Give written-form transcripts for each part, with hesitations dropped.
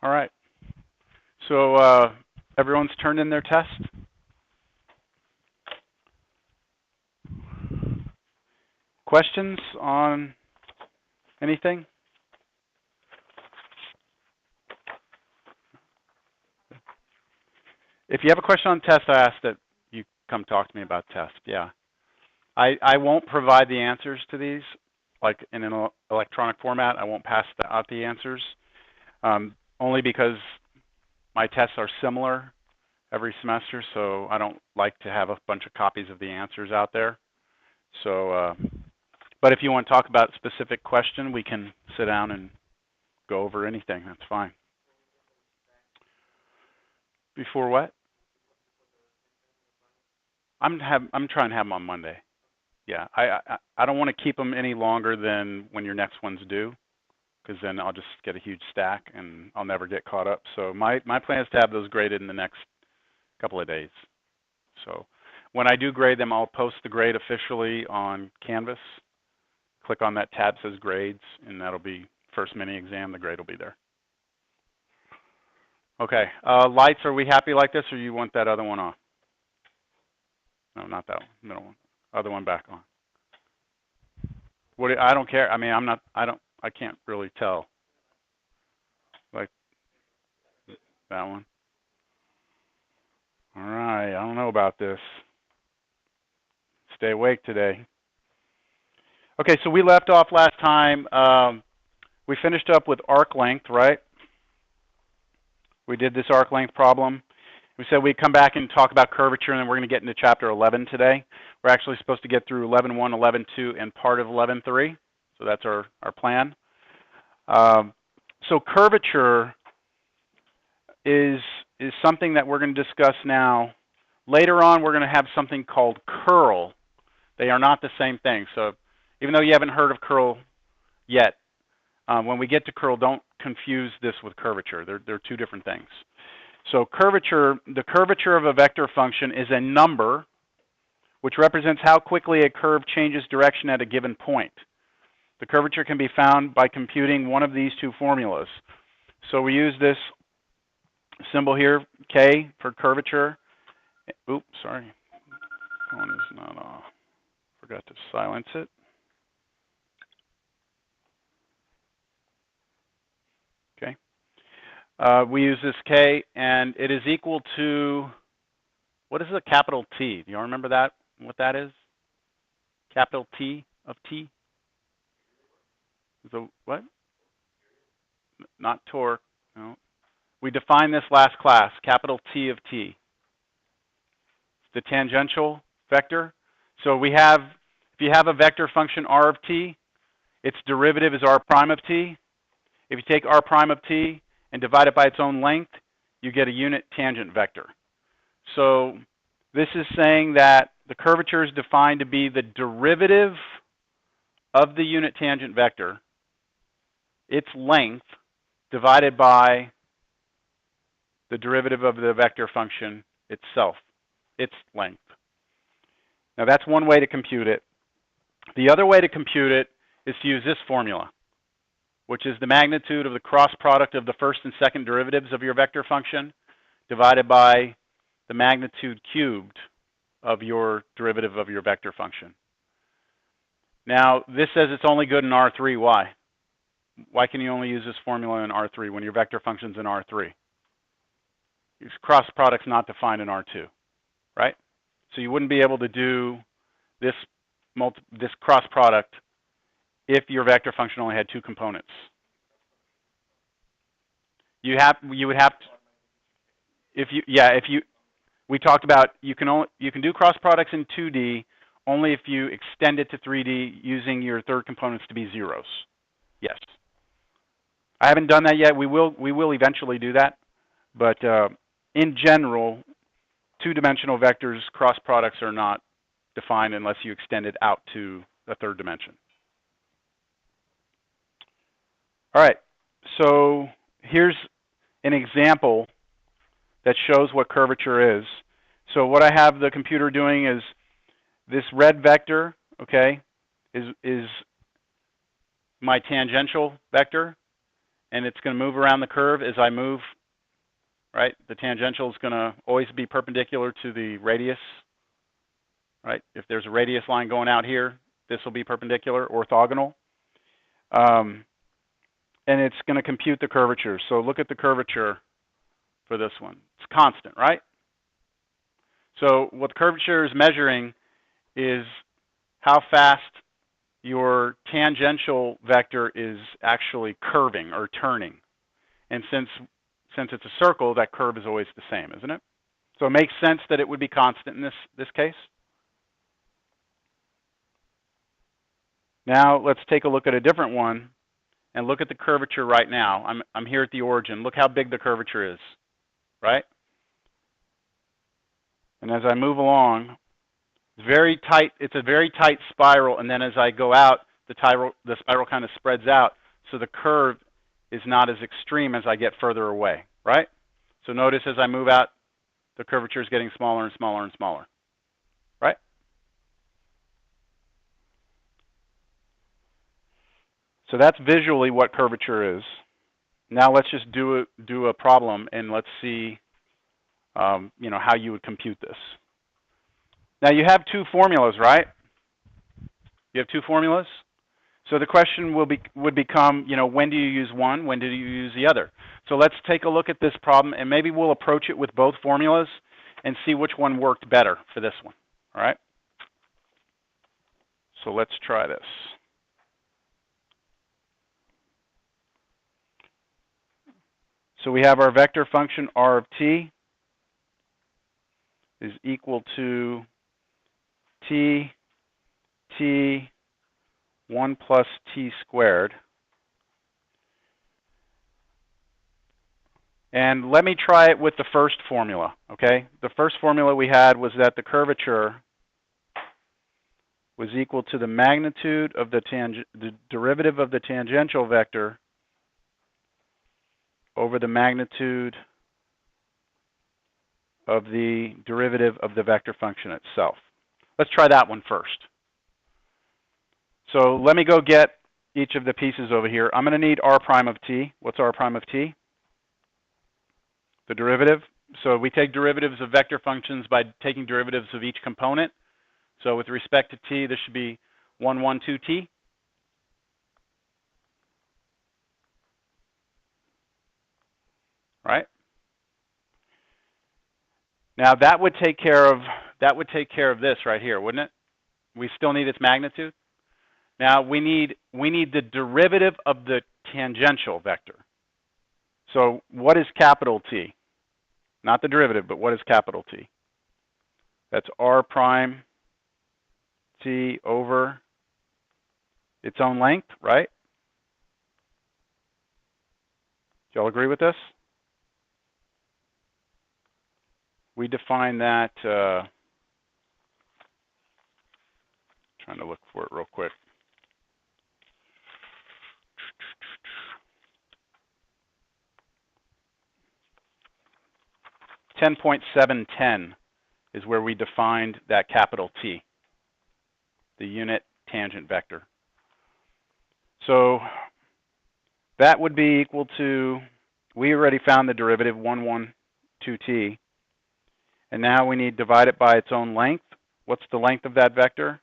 All right. So everyone's turned in their test? Questions on anything? If you have a question on test, I ask that you come talk to me about test. Yeah. I won't provide the answers to these, like in an electronic format. I won't pass out the answers, only because my tests are similar every semester, so I don't like to have a bunch of copies of the answers out there. So, but if you want to talk about a specific question, we can sit down and go over anything. That's fine. Before what? I'm trying to have them on Monday. Yeah, I don't want to keep them any longer than when your next one's due, because then I'll just get a huge stack and I'll never get caught up. So my plan is to have those graded in the next couple of days. So when I do grade them, I'll post the grade officially on Canvas. Click on that tab that says grades, and that'll be first mini exam. The grade will be there. Okay, lights, are we happy like this, or you want that other one off? No, not that one, middle one. Other one back on. What? I don't care. I mean, I can't really tell. Like that one. All right, I don't know about this. Stay awake today. Okay, so we left off last time. We finished up with arc length, right? We did this arc length problem. We said we'd come back and talk about curvature, and then we're going to get into chapter 11 today. We're actually supposed to get through 11.1, 11.2, and part of 11.3. So that's our plan. So curvature is something that we're going to discuss now. Later on, we're going to have something called curl. They are not the same thing. So even though you haven't heard of curl yet, when we get to curl, don't confuse this with curvature. They're two different things. So curvature, the curvature of a vector function is a number which represents how quickly a curve changes direction at a given point. The curvature can be found by computing one of these two formulas. So we use this symbol here, K, for curvature. Oops, sorry. Phone is not off. Forgot to silence it. Okay. We use this K, and it is equal to, what is a capital T? Do you all remember that? What that is? Capital T of T? So what? Not torque. No. We defined this last class, capital T of T. The tangential vector. So we have, if you have a vector function R of T, its derivative is R prime of T. If you take R prime of T and divide it by its own length, you get a unit tangent vector. So this is saying that the curvature is defined to be the derivative of the unit tangent vector, its length, divided by the derivative of the vector function itself, its length. Now that's one way to compute it. The other way to compute it is to use this formula, which is the magnitude of the cross product of the first and second derivatives of your vector function divided by the magnitude cubed of your derivative of your vector function. Now, this says it's only good in R3. Why? Why can you only use this formula in R3 when your vector function's in R3? Your cross product's not defined in R2, right? So you wouldn't be able to do this cross product if your vector function only had two components. You would have to, we talked about you can do cross products in 2D only if you extend it to 3D using your third components to be zeros. Yes. I haven't done that yet. We will eventually do that, but in general, two-dimensional vectors cross products are not defined unless you extend it out to the third dimension. All right, so here's an example that shows what curvature is. So what I have the computer doing is this red vector, okay, is my tangential vector, and it's going to move around the curve as I move, right? The tangential is going to always be perpendicular to the radius, right? If there's a radius line going out here, this will be perpendicular, orthogonal. And it's going to compute the curvature. So look at the curvature for this one. It's constant, right? So what the curvature is measuring is how fast your tangential vector is actually curving or turning. And since it's a circle, that curve is always the same, isn't it? So it makes sense that it would be constant in this case. Now let's take a look at a different one and look at the curvature right now. I'm here at the origin. Look how big the curvature is, right? And as I move along, it's very tight. It's a very tight spiral, and then as I go out, the spiral kind of spreads out, so the curve is not as extreme as I get further away, right? So notice as I move out, the curvature is getting smaller and smaller and smaller, right? So that's visually what curvature is. Now let's just do a problem, and let's see, you know, how you would compute this. Now you have two formulas, right? You have two formulas. So the question would become, you know, when do you use one? When do you use the other? So let's take a look at this problem, and maybe we'll approach it with both formulas and see which one worked better for this one. All right? So let's try this. So we have our vector function r of t is equal to t 1 plus t squared. And let me try it with the first formula, okay? The first formula we had was that the curvature was equal to the magnitude of the derivative of the tangential vector over the magnitude of the derivative of the vector function itself. Let's try that one first. So let me go get each of the pieces over here. I'm going to need r prime of t. What's r prime of t? The derivative. So we take derivatives of vector functions by taking derivatives of each component. So with respect to t, this should be 1, 1, 2t. Right? Now that would take care of this right here, wouldn't it? We still need its magnitude. Now we need the derivative of the tangential vector. So what is capital T? Not the derivative, but what is capital T? That's r prime t over its own length, right? Do y'all agree with this? We define that, trying to look for it real quick. .710 is where we defined that capital T, the unit tangent vector. So that would be equal to, we already found the derivative 1, 1, 2t. And now we need to divide it by its own length. What's the length of that vector?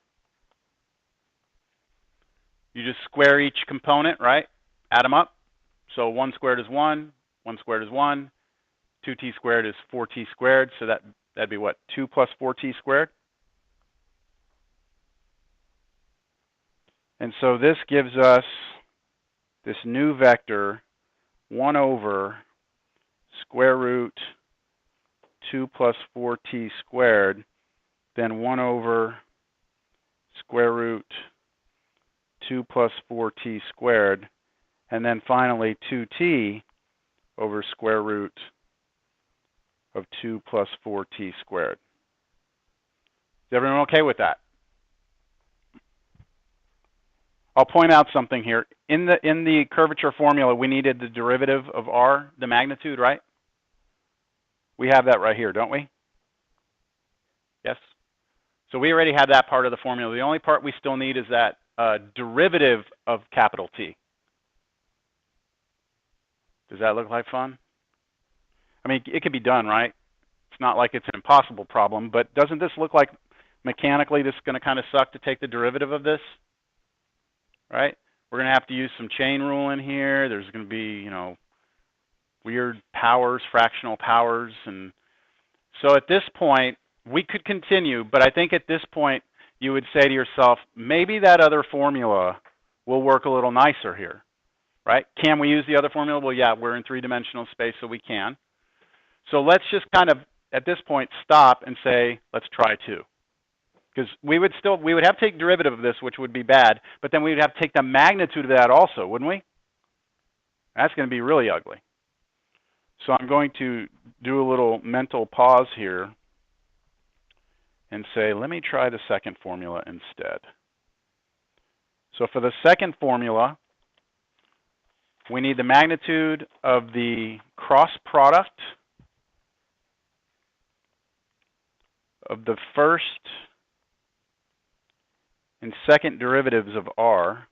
You just square each component, right? Add them up. So 1 squared is 1, 1 squared is 1, 2t squared is 4t squared. So that'd be what? 2 plus 4t squared? And so this gives us this new vector, 1 over square root 2 plus 4t squared, then 1 over square root 2 plus 4t squared, and then finally 2t over square root of 2 plus 4t squared. Is everyone okay with that? I'll point out something here. In the curvature formula, we needed the derivative of r, the magnitude, right? We have that right here, don't we? Yes? So we already had that part of the formula. The only part we still need is that derivative of capital T. Does that look like fun? I mean, it can be done, right? It's not like it's an impossible problem, but doesn't this look like mechanically this is going to kind of suck to take the derivative of this, right? We're going to have to use some chain rule in here. There's going to be, you know, weird powers, fractional powers. And so at this point, we could continue, but I think at this point, you would say to yourself, maybe that other formula will work a little nicer here, right? Can we use the other formula? Well, yeah, we're in three-dimensional space, so we can. So let's just kind of, at this point, stop and say, let's try 2. Because we would have to take derivative of this, which would be bad, but then we would have to take the magnitude of that also, wouldn't we? That's going to be really ugly. So I'm going to do a little mental pause here and say, let me try the second formula instead. So for the second formula, we need the magnitude of the cross product of the first and second derivatives of R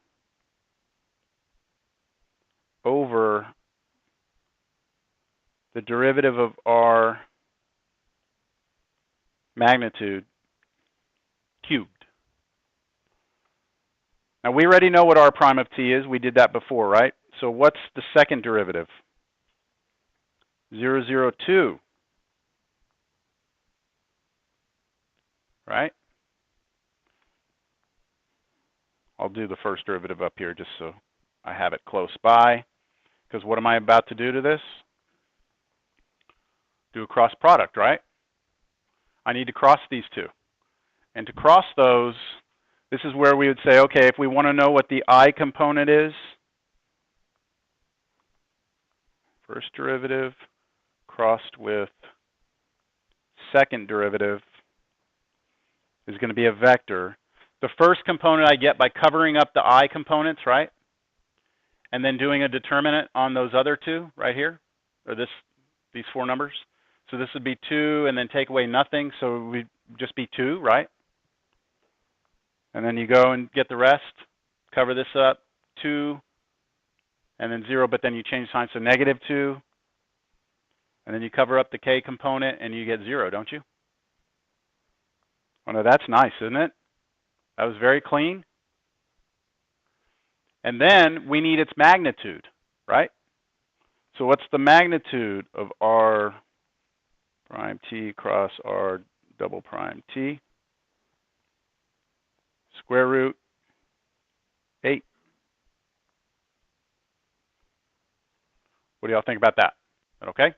over the derivative of R magnitude cubed. Now we already know what R prime of t is. We did that before, right? So what's the second derivative? 0, 0, 2. Right? I'll do the first derivative up here just so I have it close by. Because what am I about to do to this? Do a cross product, right? I need to cross these two. And to cross those, this is where we would say, okay, if we want to know what the I component is, first derivative crossed with second derivative is going to be a vector. The first component I get by covering up the I components, right? And then doing a determinant on those other two right here, or these 4 numbers. So this would be 2, and then take away nothing, so it would just be 2, right? And then you go and get the rest, cover this up, 2, and then 0, but then you change sign, so -2. And then you cover up the k component, and you get 0, don't you? Oh, no, that's nice, isn't it? That was very clean. And then we need its magnitude, right? So what's the magnitude of R prime t cross R double prime t? Square root 8. What do y'all think about that? Is that okay?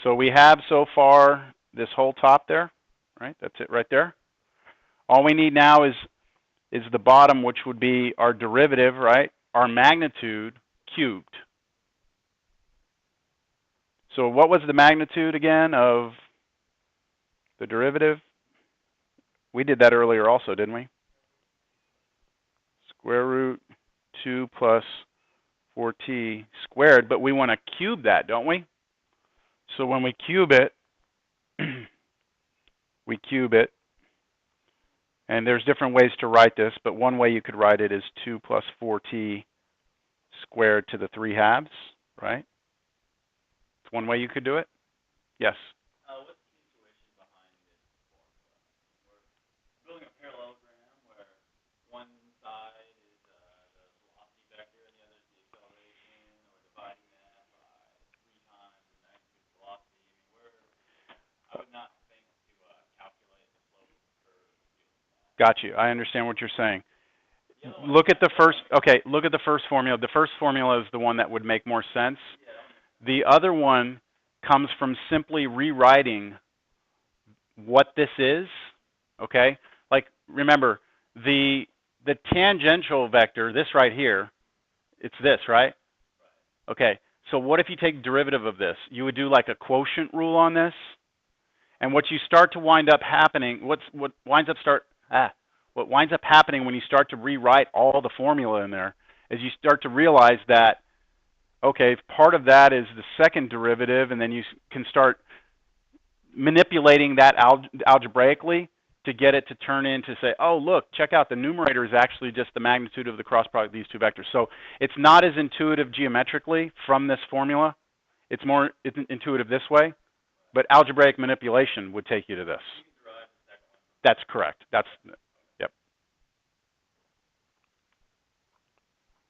So we have so far this whole top there, right? That's it right there. All we need now is the bottom, which would be our derivative, right? Our magnitude cubed. So what was the magnitude again of the derivative? We did that earlier also, didn't we? Square root 2 plus 4t squared, but we want to cube that, don't we? So when we cube it, we cube it. And there's different ways to write this, but one way you could write it is 2 plus 4t squared to the 3/2, right? It's one way you could do it. Yes? What's the intuition behind this formula? We're building a parallelogram where one side is the velocity vector and the other is the acceleration, or dividing that by 3 times the magnitude of velocity. I mean, I would not think to calculate the slope of the curve using that. Got you. I understand what you're saying. Look at the first, okay, look at the first formula. The first formula is the one that would make more sense. The other one comes from simply rewriting what this is, okay? Like, remember, the tangential vector, this right here, it's this, right? Okay, so what if you take derivative of this? You would do like a quotient rule on this. And what you start to wind up happening, what winds up happening when you start to rewrite all the formula in there is you start to realize that, okay, part of that is the second derivative, and then you can start manipulating that algebraically to get it to turn into say, oh, look, check out, the numerator is actually just the magnitude of the cross product of these two vectors. So it's not as intuitive geometrically from this formula. It's more intuitive this way, but algebraic manipulation would take you to this. That's correct. That's, yep.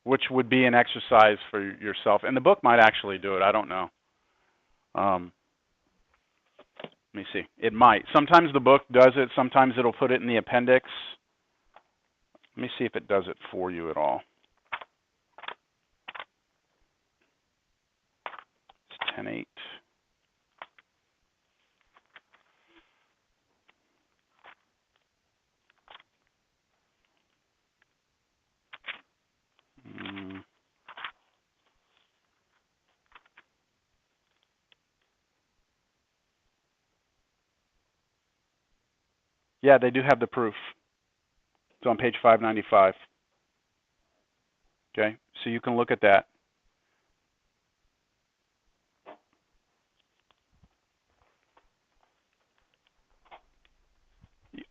Which would be an exercise for yourself. And the book might actually do it. I don't know. Let me see. It might. Sometimes the book does it. Sometimes it'll put it in the appendix. Let me see if it does it for you at all. It's 10.8. Yeah, they do have the proof. It's on page 595. Okay, so you can look at that.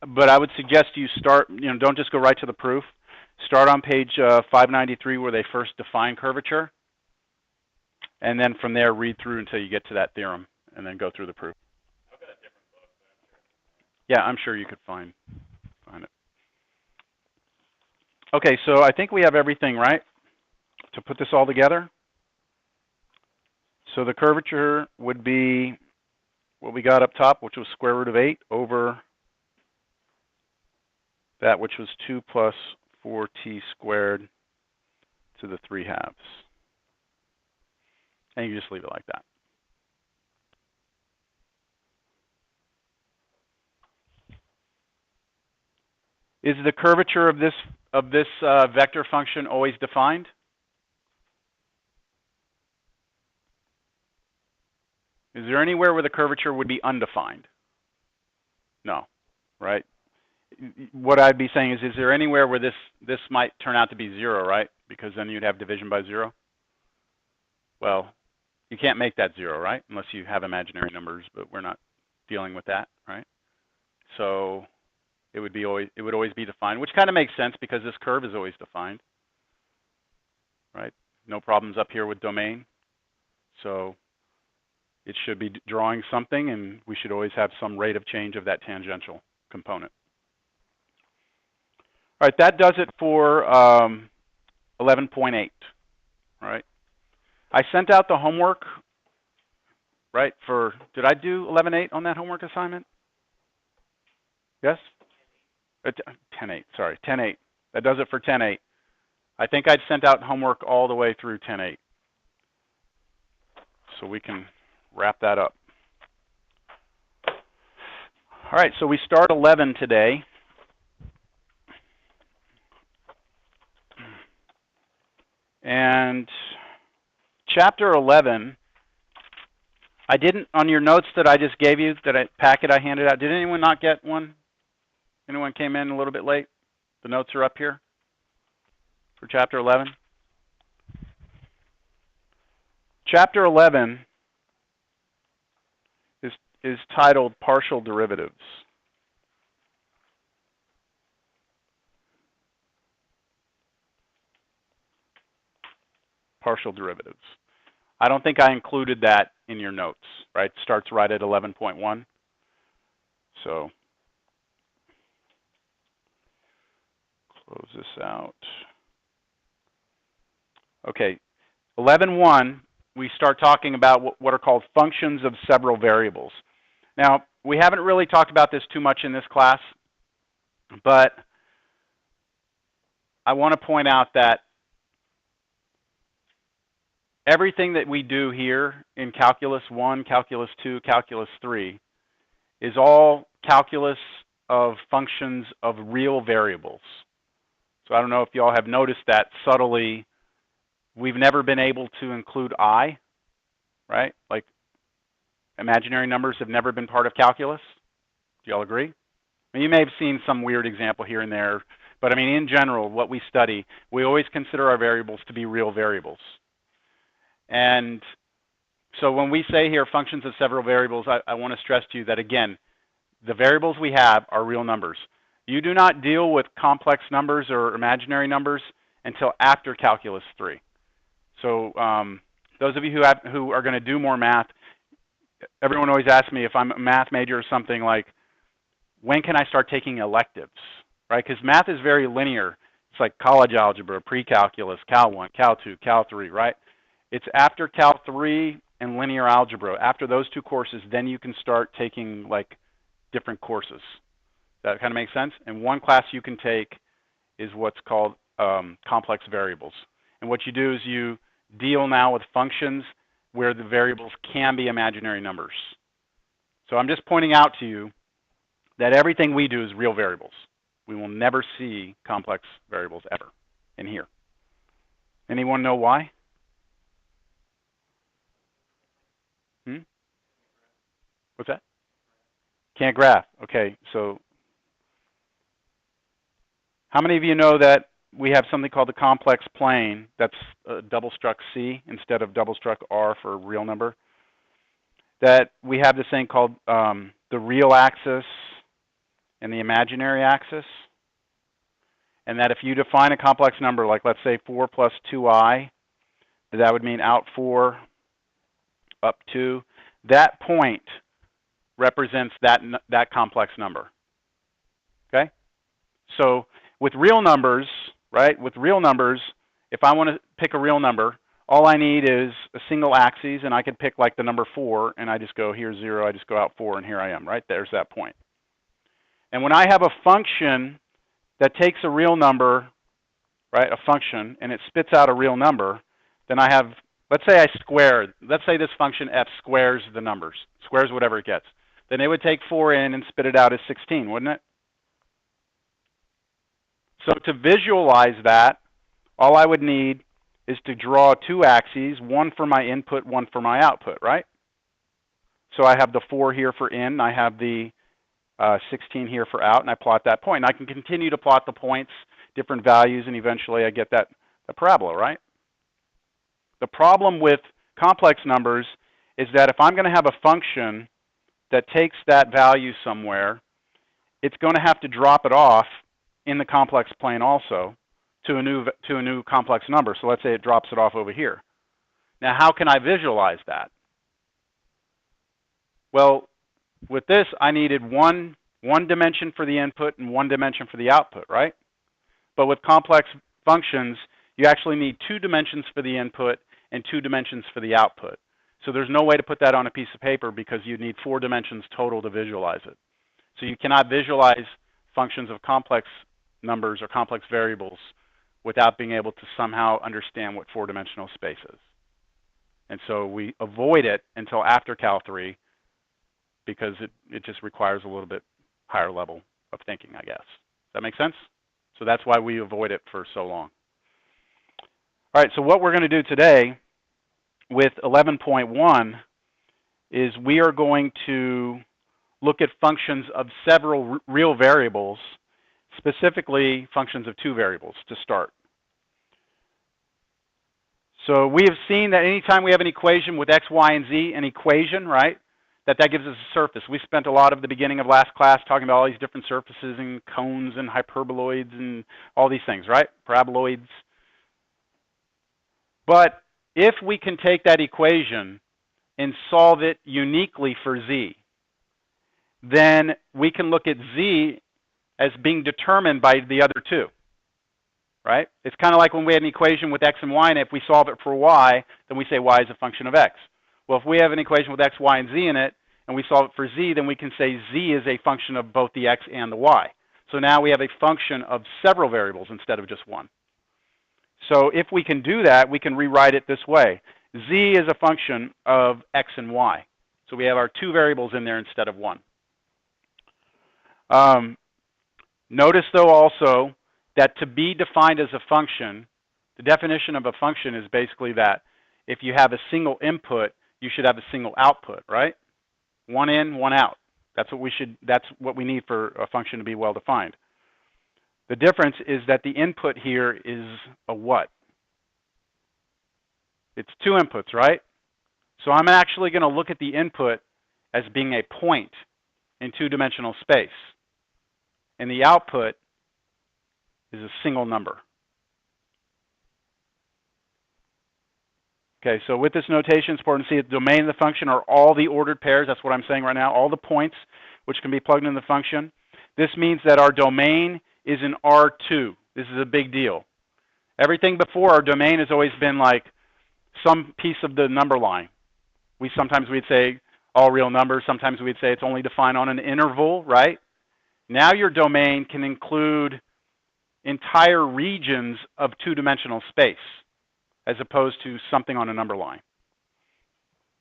But I would suggest you start, don't just go right to the proof. Start on page 593 where they first define curvature. And then from there, read through until you get to that theorem, and then go through the proof. I've got a different book, but I'm sure. Yeah, I'm sure you could find it. Okay, so I think we have everything, right, to put this all together. So the curvature would be what we got up top, which was square root of 8 over that, which was 2 plus 4t squared to the 3/2. And you just leave it like that. Is the curvature of this vector function always defined? Is there anywhere where the curvature would be undefined? No, right? What I'd be saying is there anywhere where this might turn out to be 0, right? Because then you'd have division by 0. Well, you can't make that 0, right? Unless you have imaginary numbers, but we're not dealing with that, right? So it would always be defined, which kind of makes sense because this curve is always defined, right? No problems up here with domain. So it should be drawing something, and we should always have some rate of change of that tangential component. All right, that does it for 11.8, right? I sent out the homework, right, did I do 11.8 on that homework assignment? Yes? 10.8, sorry, 10.8. That does it for 10.8. I think I'd sent out homework all the way through 10.8. So we can wrap that up. All right, so we start 11 today. And chapter 11, I didn't, on your notes that I just gave you, packet I handed out, did anyone not get one? Anyone came in a little bit late? The notes are up here for chapter 11. Chapter 11 is titled Partial Derivatives. Partial derivatives. I don't think I included that in your notes, right? It starts right at 11.1. So close this out. Okay, 11.1, we start talking about what are called functions of several variables. Now, we haven't really talked about this too much in this class, but I want to point out that everything that we do here in Calculus 1, Calculus 2, Calculus 3 is all calculus of functions of real variables. So I don't know if you all have noticed that subtly. We've never been able to include I, right? Like imaginary numbers have never been part of calculus. Do you all agree? I mean, you may have seen some weird example here and there, but I mean, in general, what we study, we always consider our variables to be real variables. And so when we say here functions of several variables, I want to stress to you that, again, The variables we have are real numbers. You do not deal with complex numbers or imaginary numbers until after Calculus 3. So those of you who are going to do more math, everyone always asks me if I'm a math major or something, like, when can I start taking electives, right? Because math is very linear. It's like college algebra, pre-calculus, Cal 1, Cal 2, Cal 3, right? It's after Cal 3 and linear algebra. After those two courses, then you can start taking like different courses. That kind of makes sense? And one class you can take is what's called complex variables. And what you do is you deal now with functions where the variables can be imaginary numbers. So I'm just pointing out to you that everything we do is real variables. We will never see complex variables ever in here. Anyone know why? What's that? Can't graph. Okay, so how many of you know that we have something called the complex plane that's double struck C instead of double struck R for a real number? That we have this thing called the real axis and the imaginary axis. And that if you define a complex number, like let's say 4 plus 2i, that would mean out 4, up 2. That point represents that complex number. Okay? So with real numbers, right, with real numbers, if I want to pick a real number, all I need is a single axis, and I could pick like the number 4, and I just go, here's 0, I just go out 4, and here I am, right? There's that point. And when I have a function that takes a real number, right, a function, and it spits out a real number, then I have, let's say let's say this function f squares the numbers, squares whatever it gets. Then it would take 4 in and spit it out as 16, wouldn't it? So to visualize that, all I would need is to draw two axes, one for my input, one for my output, right? So I have the 4 here for in, I have the 16 here for out, and I plot that point. And I can continue to plot the points, different values, and eventually I get the parabola, right? The problem with complex numbers is that if I'm going to have a function that takes that value somewhere, it's going to have to drop it off in the complex plane also to a new complex number. So let's say it drops it off over here. Now, how can I visualize that? Well, with this, I needed one dimension for the input and one dimension for the output, right? But with complex functions, you actually need 2 dimensions for the input and 2 dimensions for the output. So there's no way to put that on a piece of paper because you need 4 dimensions total to visualize it. So you cannot visualize functions of complex numbers or complex variables without being able to somehow understand what 4-dimensional space is. And so we avoid it until after Cal 3 because it just requires a little bit higher level of thinking, I guess. Does that make sense? So that's why we avoid it for so long. All right, so what we're going to do today with 11.1 is we are going to look at functions of several real variables, specifically functions of 2 variables to start. So we have seen that anytime we have an equation with x, y, and z, an equation, right, that gives us a surface. We spent a lot of the beginning of last class talking about all these different surfaces and cones and hyperboloids and all these things, right, paraboloids. But if we can take that equation and solve it uniquely for z, then we can look at z as being determined by the other 2, right? It's kind of like when we had an equation with x and y, and if we solve it for y, then we say y is a function of x. Well, if we have an equation with x, y, and z in it, and we solve it for z, then we can say z is a function of both the x and the y. So now we have a function of several variables instead of just one. So if we can do that, we can rewrite it this way. Z is a function of x and y. So we have our 2 variables in there instead of 1. Notice, though, also that to be defined as a function, the definition of a function is basically that if you have a single input, you should have a single output, right? 1 in, 1 out. That's what we need for a function to be well defined. The difference is that the input here is a what? It's 2 inputs, right? So I'm actually going to look at the input as being a point in two-dimensional space. And the output is a single number. Okay, so with this notation, it's important to see the domain of the function are all the ordered pairs. That's what I'm saying right now, all the points which can be plugged in the function. This means that our domain is in R2. This is a big deal. Everything before our domain has always been like some piece of the number line. Sometimes we'd say all real numbers. Sometimes we'd say it's only defined on an interval, right? Now your domain can include entire regions of two-dimensional space, as opposed to something on a number line.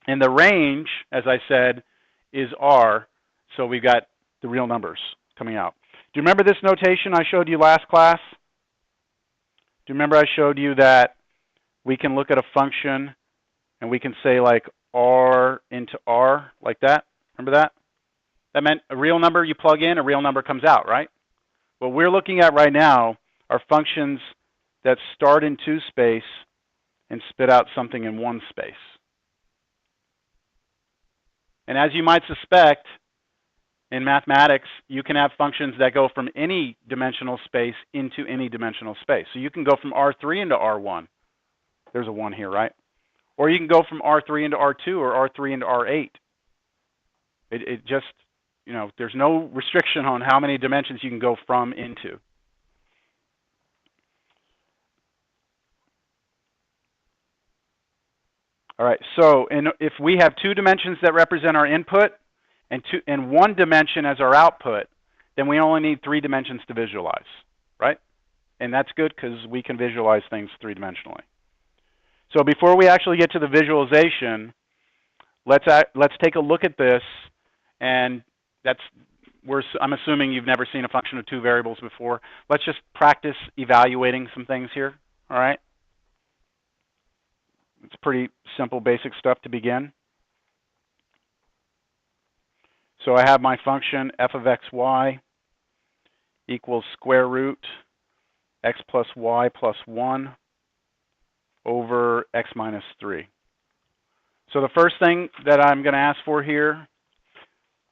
And the range, as I said, is R, so we've got the real numbers coming out. Do you remember this notation I showed you last class? Do you remember I showed you that we can look at a function and we can say like R into R, like that? Remember that? That meant a real number you plug in, a real number comes out, right? What we're looking at right now are functions that start in two space and spit out something in one space. And as you might suspect, in mathematics, you can have functions that go from any dimensional space into any dimensional space. So you can go from R3 into R1. There's a 1 here, right? Or you can go from R3 into R2 or R3 into R8. It just, you know, there's no restriction on how many dimensions you can go from into. All right, so if we have two dimensions that represent our input and one dimension as our output, then we only need 3 dimensions to visualize, right? And that's good because we can visualize things three-dimensionally. So before we actually get to the visualization, let's take a look at this, and I'm assuming you've never seen a function of 2 variables before. Let's just practice evaluating some things here, all right? It's pretty simple, basic stuff to begin. So I have my function f of xy equals square root x plus y plus 1 over x minus 3. So the first thing that I'm going to ask for here,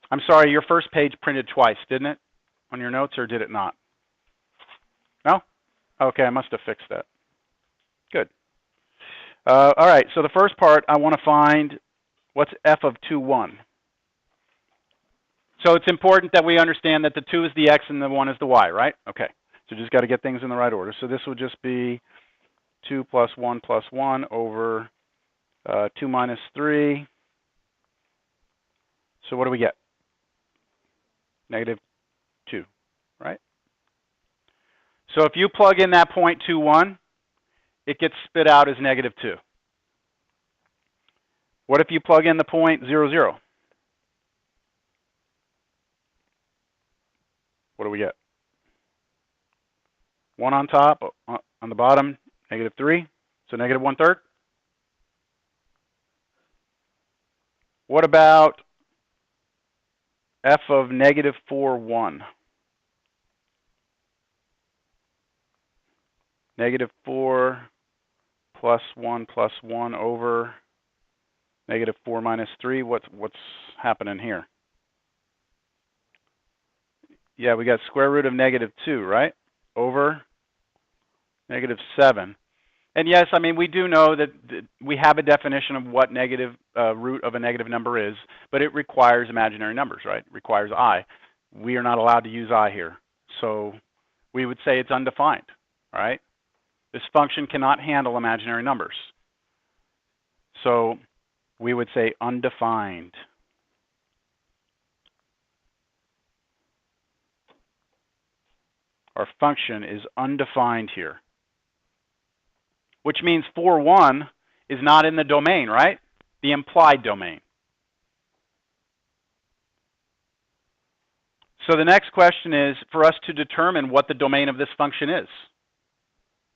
I'm sorry, your first page printed twice, didn't it? On your notes, or did it not? No? Okay, I must have fixed that. Good. All right, so the first part, I want to find what's f of 2, 1. So it's important that we understand that the 2 is the x and the 1 is the y, right? Okay, so just got to get things in the right order. So this would just be 2 plus 1 over 2 minus 3. So what do we get? Negative 2, right? So if you plug in that 0.21, it gets spit out as negative 2. What if you plug in the 0.00? What do we get? 1 on top, on the bottom, negative 3, so negative 1/3. What about f of negative 4, 1? Negative 4 plus 1 over negative 4 minus 3. What's happening here? Yeah, we got square root of negative 2, right? Over negative 7. And yes, I mean, we do know that we have a definition of what negative root of a negative number is, but it requires imaginary numbers, right? It requires I. We are not allowed to use I here. So we would say it's undefined, right? This function cannot handle imaginary numbers. So we would say undefined. Our function is undefined here, which means 4, 1 is not in the domain, right? The implied domain. So the next question is for us to determine what the domain of this function is.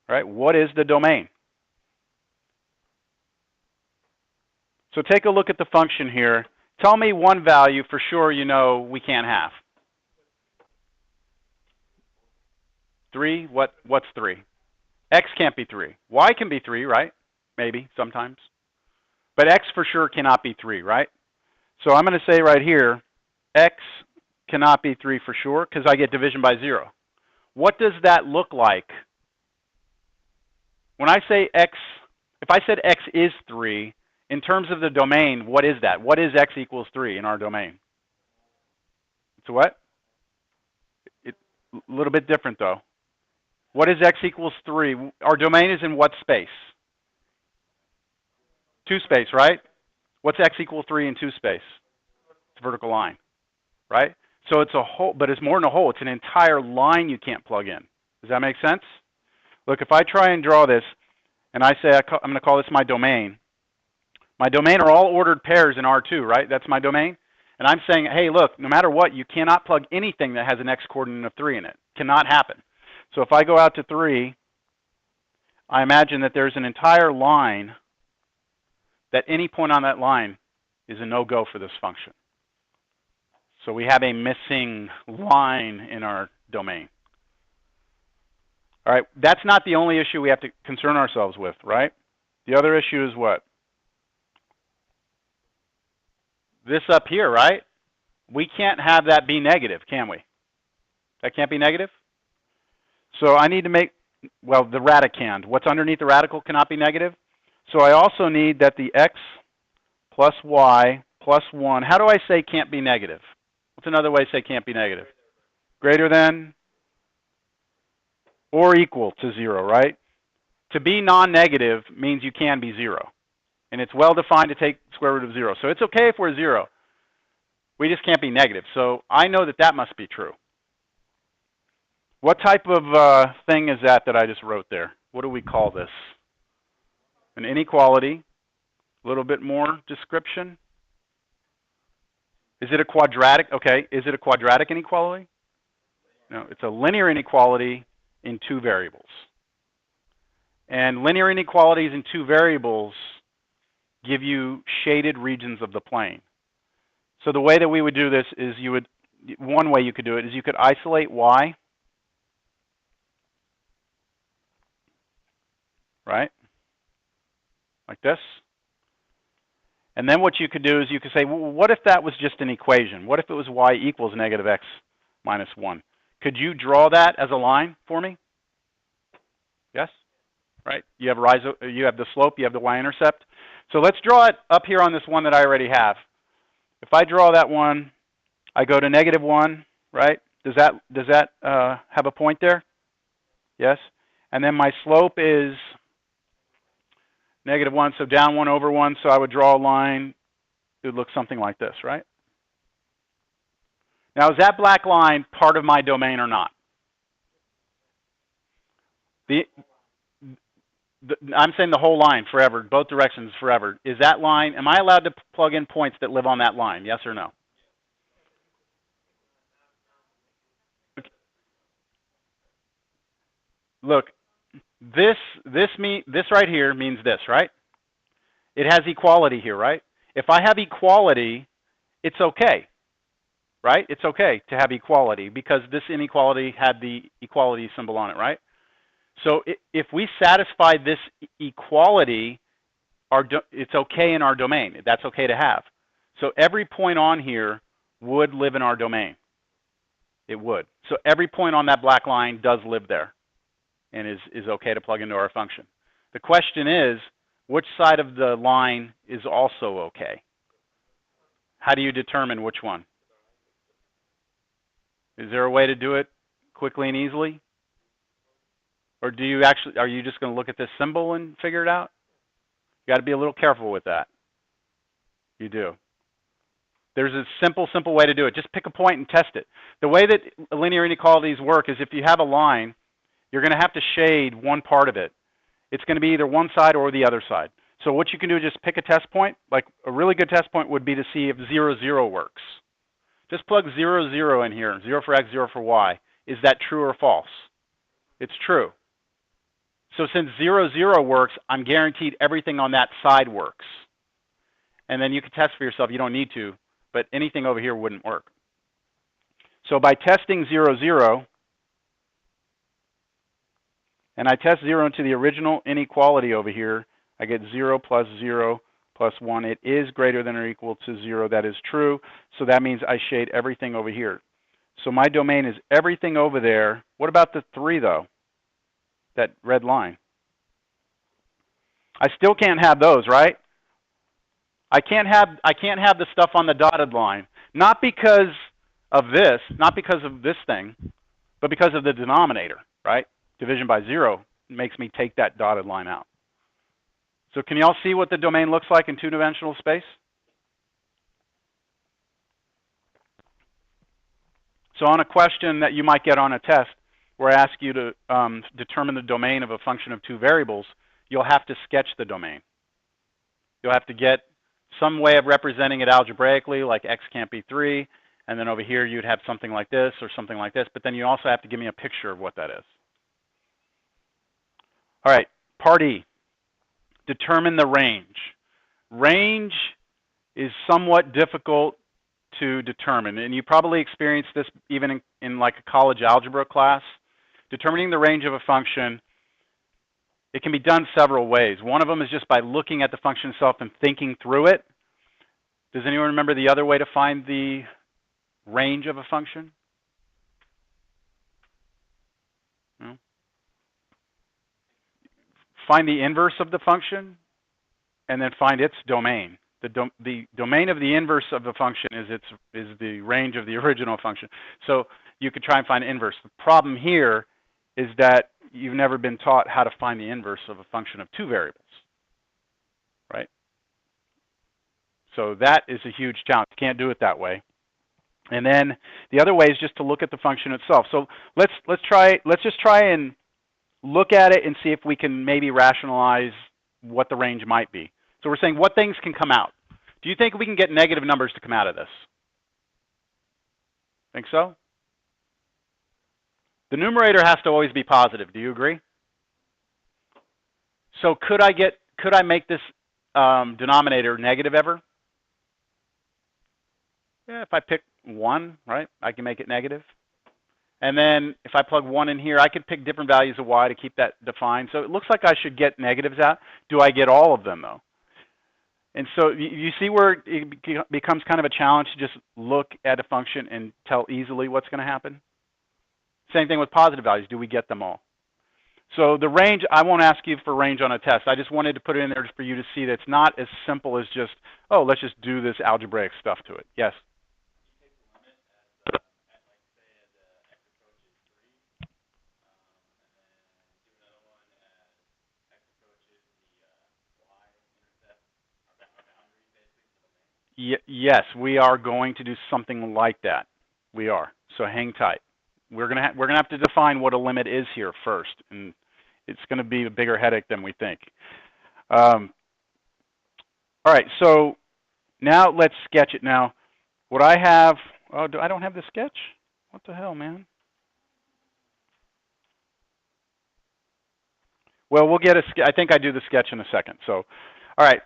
Right? What is the domain? So take a look at the function here. Tell me one value for sure you know we can't have. 3? What's 3? X can't be 3. Y can be 3, right? Maybe, sometimes. But X for sure cannot be 3, right? So I'm going to say right here, X cannot be 3 for sure because I get division by 0. What does that look like? When I say x, if I said x is 3, in terms of the domain, what is that? What is x equals 3 in our domain? It's what? It's a little bit different, though. What is x equals 3? Our domain is in what space? 2 space, right? What's x equal 3 in 2 space? It's a vertical line, right? So it's a hole, but it's more than a hole. It's an entire line you can't plug in. Does that make sense? Look, if I try and draw this, and I say I'm going to call this my domain. My domain are all ordered pairs in R2, right? That's my domain. And I'm saying, hey, look, no matter what, you cannot plug anything that has an x coordinate of 3 in it. Cannot happen. So if I go out to 3, I imagine that there's an entire line that any point on that line is a no-go for this function. So we have a missing line in our domain. All right, that's not the only issue we have to concern ourselves with, right? The other issue is what? This up here, right? We can't have that be negative, can we? That can't be negative? So I need to make, well, the radicand. What's underneath the radical cannot be negative. So I also need that the x plus y plus 1, how do I say can't be negative? What's another way to say can't be negative? Greater than or equal to 0, right? To be non-negative means you can be 0. And it's well defined to take square root of 0. So it's okay if we're 0. We just can't be negative. So I know that that must be true. What type of thing is that I just wrote there? What do we call this? An inequality. A little bit more description. Is it a quadratic? Okay, is it a quadratic inequality? No, it's a linear inequality in 2 variables. And linear inequalities in 2 variables give you shaded regions of the plane. So the way that we would do this is one way you could do it is you could isolate y, right? Like this. And then what you could do is you could say, well, what if that was just an equation? What if it was y equals negative x minus 1? Could you draw that as a line for me? Yes? Right? You have the slope, you have the y-intercept. So let's draw it up here on this one that I already have. If I draw that one, I go to negative 1, right? Does that have a point there? Yes? And then my slope is negative 1, so down 1 over 1, so I would draw a line. It would look something like this, right? Now, is that black line part of my domain or not? I'm saying the whole line forever, both directions forever. Is that line, am I allowed to plug in points that live on that line, yes or no? Okay. Look, this right here means this, right? It has equality here, right? If I have equality, it's okay, right? It's okay to have equality because this inequality had the equality symbol on it, right? So if we satisfy this equality, it's okay in our domain. That's okay to have. So every point on here would live in our domain. It would. So every point on that black line does live there and is okay to plug into our function. The question is, which side of the line is also okay? How do you determine which one? Is there a way to do it quickly and easily? Or are you just going to look at this symbol and figure it out? You got to be a little careful with that. You do. There's a simple way to do it. Just pick a point and test it. The way that linear inequalities work is if you have a line, you're going to have to shade one part of it. It's going to be either one side or the other side. So what you can do is just pick a test point. Like a really good test point would be to see if 0, 0 works. Just plug 0, 0 in here. 0 for x, 0 for y. Is that true or false? It's true. So since 0, 0 works, I'm guaranteed everything on that side works. And then you can test for yourself. You don't need to, but anything over here wouldn't work. So by testing 0, 0, and I test 0 into the original inequality over here, I get 0 plus 0 plus 1. It is greater than or equal to 0. That is true. So that means I shade everything over here. So my domain is everything over there. What about the 3, though? That red line. I still can't have those, right? I can't have the stuff on the dotted line. Not because of this, not because of this thing, but because of the denominator, right? Division by 0 makes me take that dotted line out. So can y'all see what the domain looks like in two-dimensional space? So on a question that you might get on a test, where I ask you to determine the domain of a function of 2 variables, you'll have to sketch the domain. You'll have to get some way of representing it algebraically, like x can't be 3, and then over here you'd have something like this or something like this, but then you also have to give me a picture of what that is. All right, part E, determine the range. Range is somewhat difficult to determine, and you probably experienced this even in like a college algebra class. Determining the range of a function, it can be done several ways. One of them is just by looking at the function itself and thinking through it. Does anyone remember the other way to find the range of a function? No? Find the inverse of the function and then find its domain. The domain of the inverse of the function is the range of the original function. So you could try and find inverse. The problem here is that you've never been taught how to find the inverse of a function of 2 variables, right? So that is a huge challenge. You can't do it that way. And then the other way is just to look at the function itself. So let's just try and look at it and see if we can maybe rationalize what the range might be. So we're saying what things can come out. Do you think we can get negative numbers to come out of this? Think so? The numerator has to always be positive. Do you agree? So could I make this denominator negative ever? Yeah, if I pick 1, right, I can make it negative. And then if I plug 1 in here, I could pick different values of y to keep that defined. So it looks like I should get negatives out. Do I get all of them, though? And so you see where it becomes kind of a challenge to just look at a function and tell easily what's going to happen? Same thing with positive values. Do we get them all? So the range, I won't ask you for range on a test. I just wanted to put it in there for you to see that it's not as simple as just, oh, let's just do this algebraic stuff to it. Yes? Yes, we are going to do something like that. We are. So hang tight. We're gonna have to define what a limit is here first, and it's going to be a bigger headache than we think. All right. So now let's sketch it. Now, what I have? Oh, I don't have the sketch. What the hell, man? Well, we'll get a. I think I do the sketch in a second. So, all right.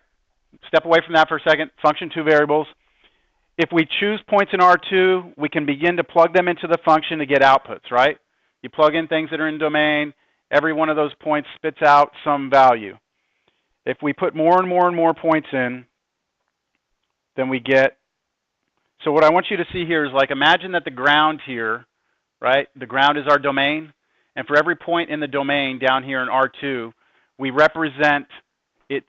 Step away from that for a second. Function 2 variables. If we choose points in R2, we can begin to plug them into the function to get outputs, right? You plug in things that are in domain. Every one of those points spits out some value. If we put more and more and more points in, then we get. So what I want you to see here is, like, imagine that the ground here, right? The ground is our domain. And for every point in the domain down here in R2, we represent it,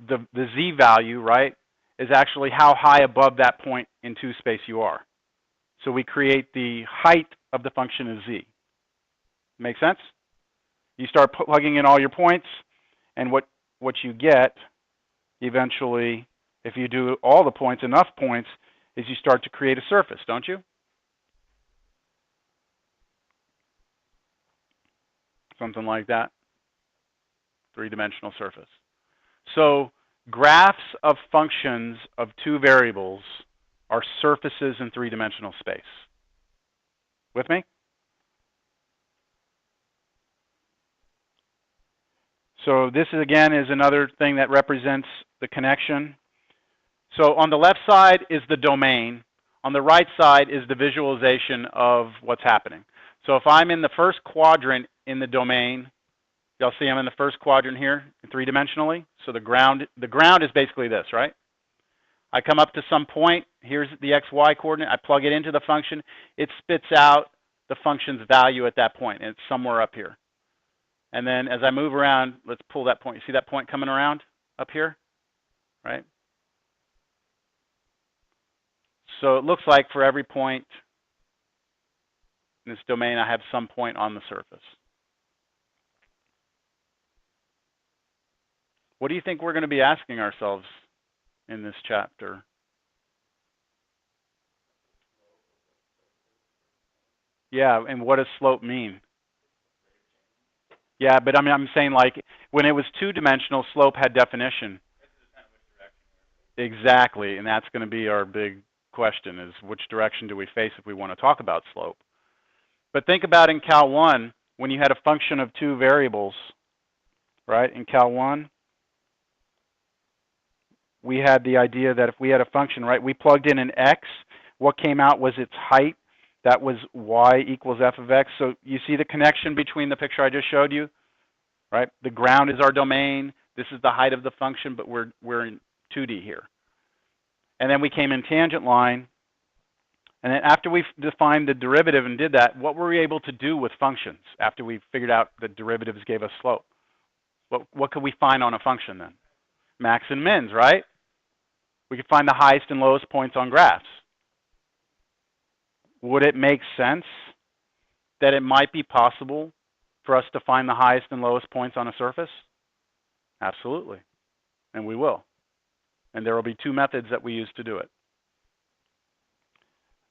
the z value, right, is actually how high above that point in 2 space you are. So we create the height of the function as z. Make sense? You start plugging in all your points, and what you get eventually, if you do all the points, enough points, is you start to create a surface, don't you? Something like that. 3-dimensional surface. So graphs of functions of 2 variables are surfaces in 3-dimensional space. With me? So this, again, is another thing that represents the connection. So on the left side is the domain. On the right side is the visualization of what's happening. So if I'm in the first quadrant in the domain, y'all see I'm in the first quadrant here, 3-dimensionally. So the ground is basically this, right? I come up to some point Here's the xy coordinate. I plug it into the function. It spits out the function's value at that point, and it's somewhere up here. And then as I move around, let's pull that point. You see that point coming around up here, right? So it looks like for every point in this domain, I have some point on the surface. What do you think we're going to be asking ourselves in this chapter? Yeah, and what does slope mean? Yeah, but I mean, I'm saying like when it was two-dimensional, slope had definition. Exactly, and that's going to be our big question: is which direction do we face if we want to talk about slope? But think about in Cal 1 when you had a function of two variables, right? In Cal 1. We had the idea that if we had a function, right, we plugged in an x, what came out was its height. That was y equals f of x. So you see the connection between the picture I just showed you, right? The ground is our domain. This is the height of the function, but we're in 2D here. And then we came in tangent line. And then after we defined the derivative and did that, what were we able to do with functions after we figured out the derivatives gave us slope? What could we find on a function then? Max and mins, right? We could find the highest and lowest points on graphs. Would it make sense that it might be possible for us to find the highest and lowest points on a surface? Absolutely. And we will. And there will be two methods that we use to do it.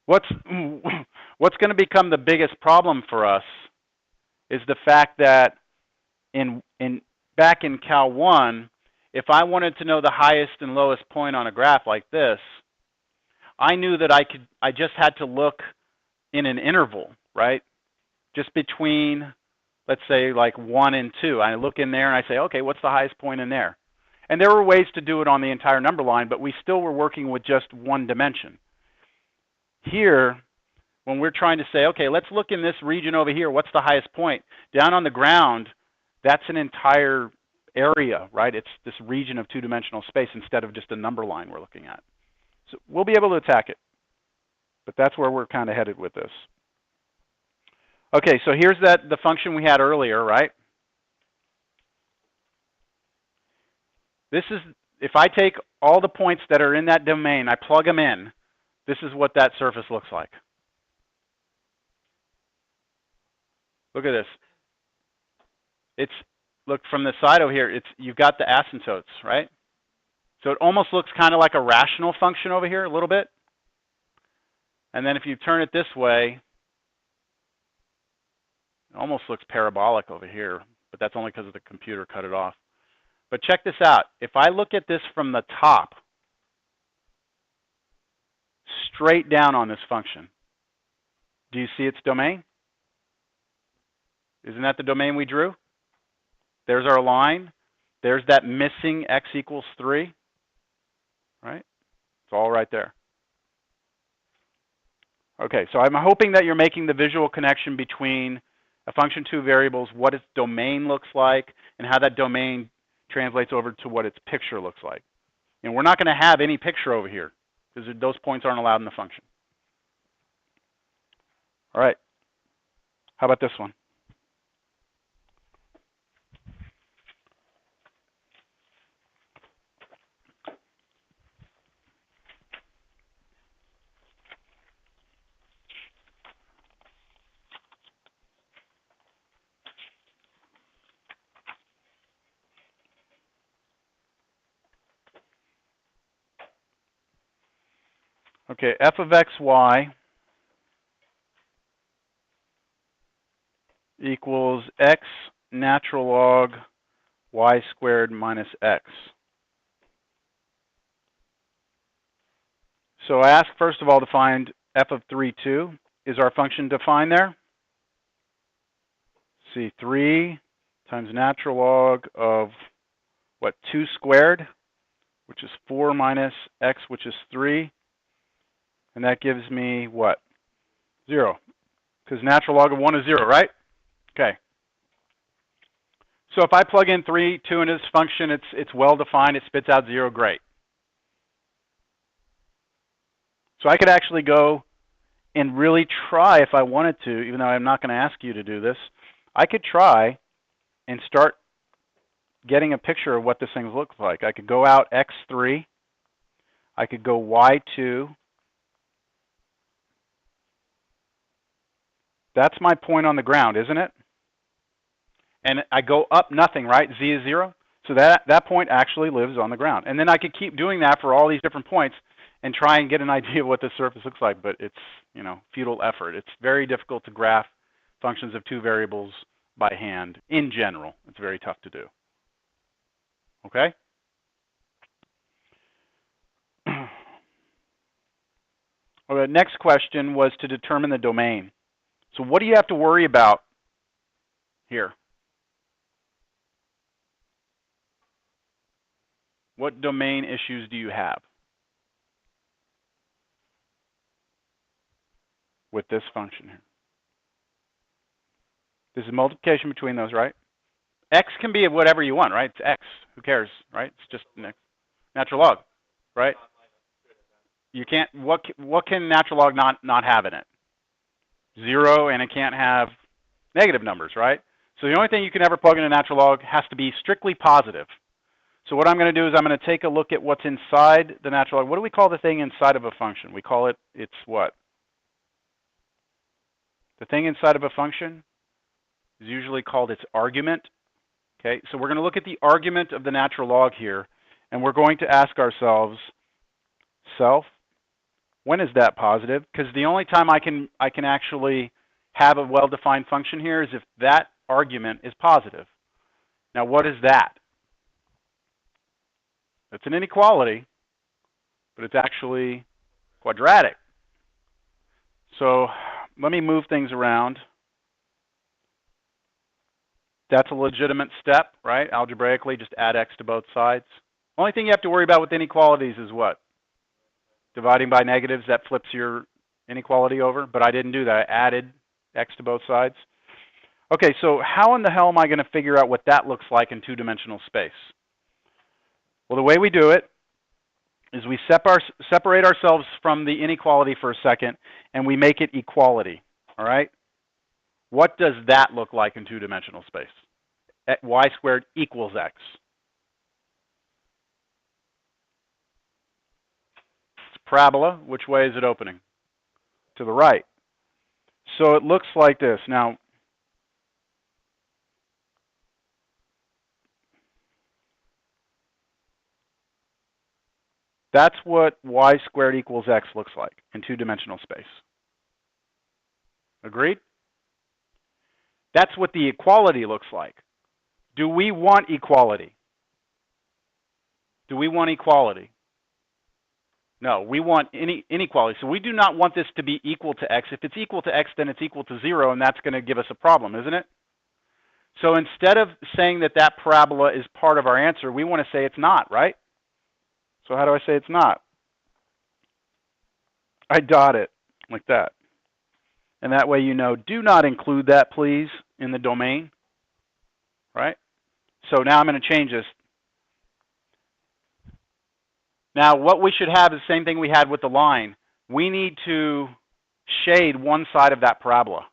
What's going to become the biggest problem for us is the fact that back in Cal 1, if I wanted to know the highest and lowest point on a graph like this, I knew that I just had to look in an interval, right? Just between, let's say, like 1 and 2. I look in there and I say, okay, what's the highest point in there? And there were ways to do it on the entire number line, but we still were working with just one dimension. Here, when we're trying to say, okay, let's look in this region over here, what's the highest point? Down on the ground, that's an entire area, right? It's this region of two-dimensional space instead of just a number line we're looking at. So we'll be able to attack it. But that's where we're kind of headed with this. Okay, so here's the function we had earlier, right? This is, if I take all the points that are in that domain, I plug them in, this is what that surface looks like. Look at this. It's, look from the side over here, you've got the asymptotes, right? So it almost looks kind of like a rational function over here a little bit. And then if you turn it this way, it almost looks parabolic over here, but that's only because the computer cut it off. But check this out. If I look at this from the top, straight down on this function, do you see its domain? Isn't that the domain we drew? There's our line. There's that missing x equals 3, right? It's all right there. Okay, so I'm hoping that you're making the visual connection between a function, two variables, what its domain looks like, and how that domain translates over to what its picture looks like. And we're not going to have any picture over here because those points aren't allowed in the function. All right, how about this one? Okay, f of xy equals x natural log y squared minus x. So I ask first of all to find f of 3, 2. Is our function defined there? See, 3 times natural log of, what, 2 squared, which is 4 minus x, which is 3. And that gives me what? 0. Because natural log of 1 is 0, right? Okay. So if I plug in 3, 2 in this function, it's well defined. It spits out 0. Great. So I could actually go and really try, if I wanted to, even though I'm not going to ask you to do this, I could try and start getting a picture of what this thing looks like. I could go out x3, I could go y2. That's my point on the ground, isn't it? And I go up nothing, right? Z is 0. So that point actually lives on the ground. And then I could keep doing that for all these different points and try and get an idea of what the surface looks like, but it's, futile effort. It's very difficult to graph functions of two variables by hand in general. It's very tough to do. Okay? Well, the next question was to determine the domain. So what do you have to worry about here? What domain issues do you have with this function here? This is multiplication between those, right? X can be whatever you want, right? It's X. Who cares, right? It's just natural log, right? You can't. What can natural log not have in it? 0, and it can't have negative numbers, right? So the only thing you can ever plug in a natural log has to be strictly positive. So what I'm going to do is I'm going to take a look at what's inside the natural log. What do we call the thing inside of a function? We call it, it's what? The thing inside of a function is usually called its argument. Okay, so we're going to look at the argument of the natural log here, and we're going to ask ourselves, self, when is that positive? Because the only time I can actually have a well-defined function here is if that argument is positive. Now, what is that? It's an inequality, but it's actually quadratic. So let me move things around. That's a legitimate step, right? Algebraically, just add x to both sides. Only thing you have to worry about with inequalities is what? Dividing by negatives, that flips your inequality over, but I didn't do that. I added x to both sides. Okay, so how in the hell am I going to figure out what that looks like in two-dimensional space? Well, the way we do it is we separate ourselves from the inequality for a second, and we make it equality, all right? What does that look like in two-dimensional space? Y squared equals x. It's a parabola. Which way is it opening? To the right. So it looks like this. Now, that's what y squared equals x looks like in two-dimensional space. Agreed? That's what the equality looks like. Do we want equality? Do we want equality? No, we want inequality. So we do not want this to be equal to x. If it's equal to x, then it's equal to 0, and that's going to give us a problem, isn't it? So instead of saying that that parabola is part of our answer, we want to say it's not, right? So how do I say it's not? I dot it like that. And that way you know, do not include that, please, in the domain, right? So now I'm going to change this. Now what we should have is the same thing we had with the line. We need to shade one side of that parabola.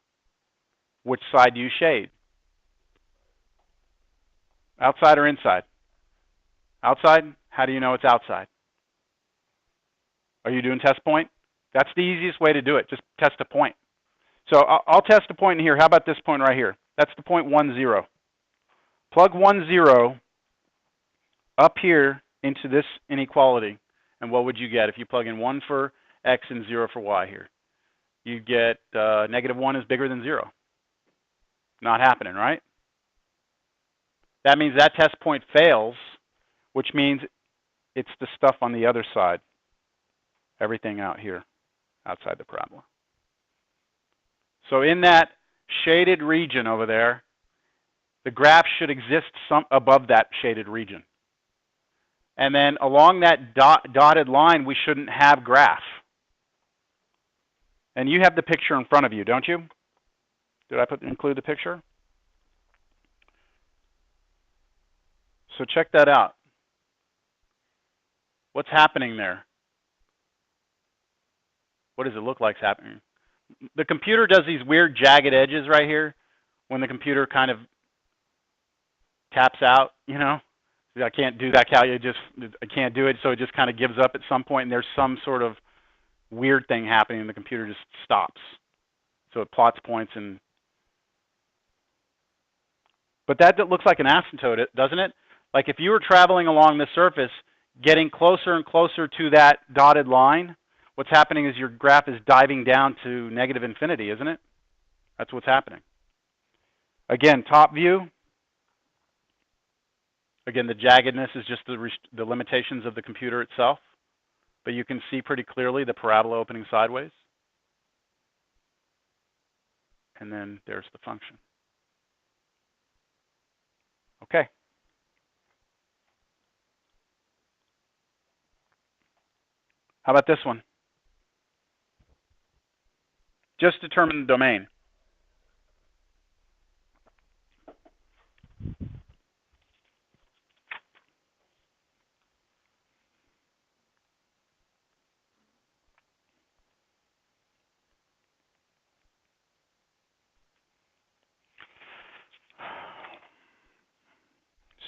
Which side do you shade? Outside or inside? Outside? How do you know it's outside? Are you doing test point? That's the easiest way to do it. Just test a point. So I'll test a point in here. How about this point right here? That's the point 1, 0. Plug 1, 0 up here into this inequality. And what would you get if you plug in 1 for x and 0 for y here? You get negative 1 is bigger than 0. Not happening, right? That means that test point fails, which means it's the stuff on the other side. Everything out here, outside the parabola. So in that shaded region over there, the graph should exist above that shaded region. And then along that dotted line, we shouldn't have graph. And you have the picture in front of you, don't you? Did I include the picture? So check that out. What's happening there? what does it look like happening? The computer does these weird jagged edges right here when the computer kind of taps out, you know. I can't do that I can't do it, so it just kind of gives up at some point, and there's some sort of weird thing happening, and the computer just stops. So it plots points, but that looks like an asymptote, doesn't it? Like if you were traveling along the surface, getting closer and closer to that dotted line, what's happening is your graph is diving down to negative infinity, isn't it? That's what's happening. Again, top view. Again, the jaggedness is just the limitations of the computer itself, but you can see pretty clearly the parabola opening sideways. And then there's the function. Okay. How about this one? Just determine the domain.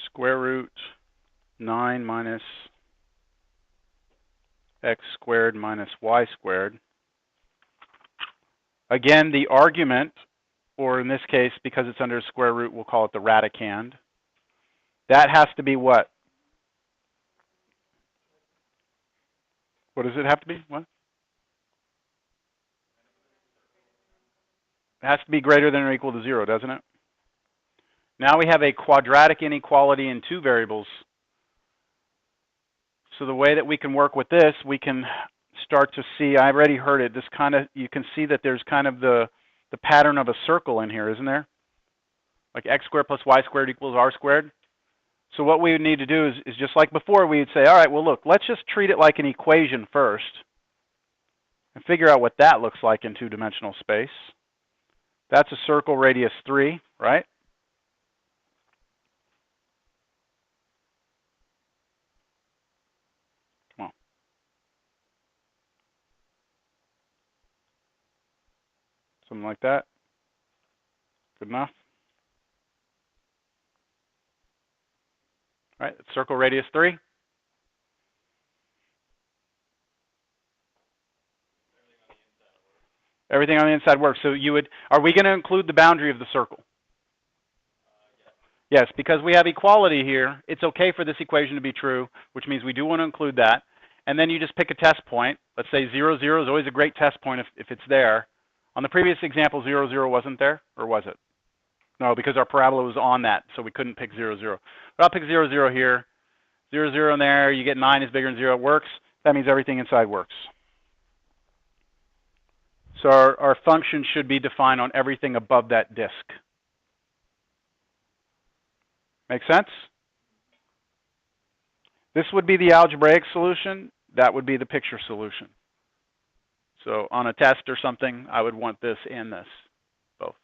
Square root 9 minus x squared minus y squared. Again, the argument, or in this case, because it's under square root, we'll call it the radicand. That has to be what? What does it have to be? What? It has to be greater than or equal to 0, doesn't it? Now we have a quadratic inequality in two variables. So the way that we can work with this, we can start to see, I've already heard it, this kind of, you can see that there's kind of the pattern of a circle in here, isn't there? Like x squared plus y squared equals r squared. So what we would need to do is just like before, we would say, all right, well, look, let's just treat it like an equation first and figure out what that looks like in two-dimensional space. That's a circle radius 3, right? Come on. Something like that. Good enough? All right, circle radius 3. Everything on the inside works. So you would, are we going to include the boundary of the circle? Yes, because we have equality here, it's okay for this equation to be true, which means we do want to include that. And then you just pick a test point. Let's say 0, 0 is always a great test point if it's there. On the previous example, 0, 0 wasn't there, or was it? No, because our parabola was on that, so we couldn't pick 0, 0. But I'll pick 0, 0 here. 0, 0 in there, you get 9 is bigger than 0, it works. That means everything inside works. So our function should be defined on everything above that disk. Make sense? This would be the algebraic solution. That would be the picture solution. So on a test or something, I would want this and this, both.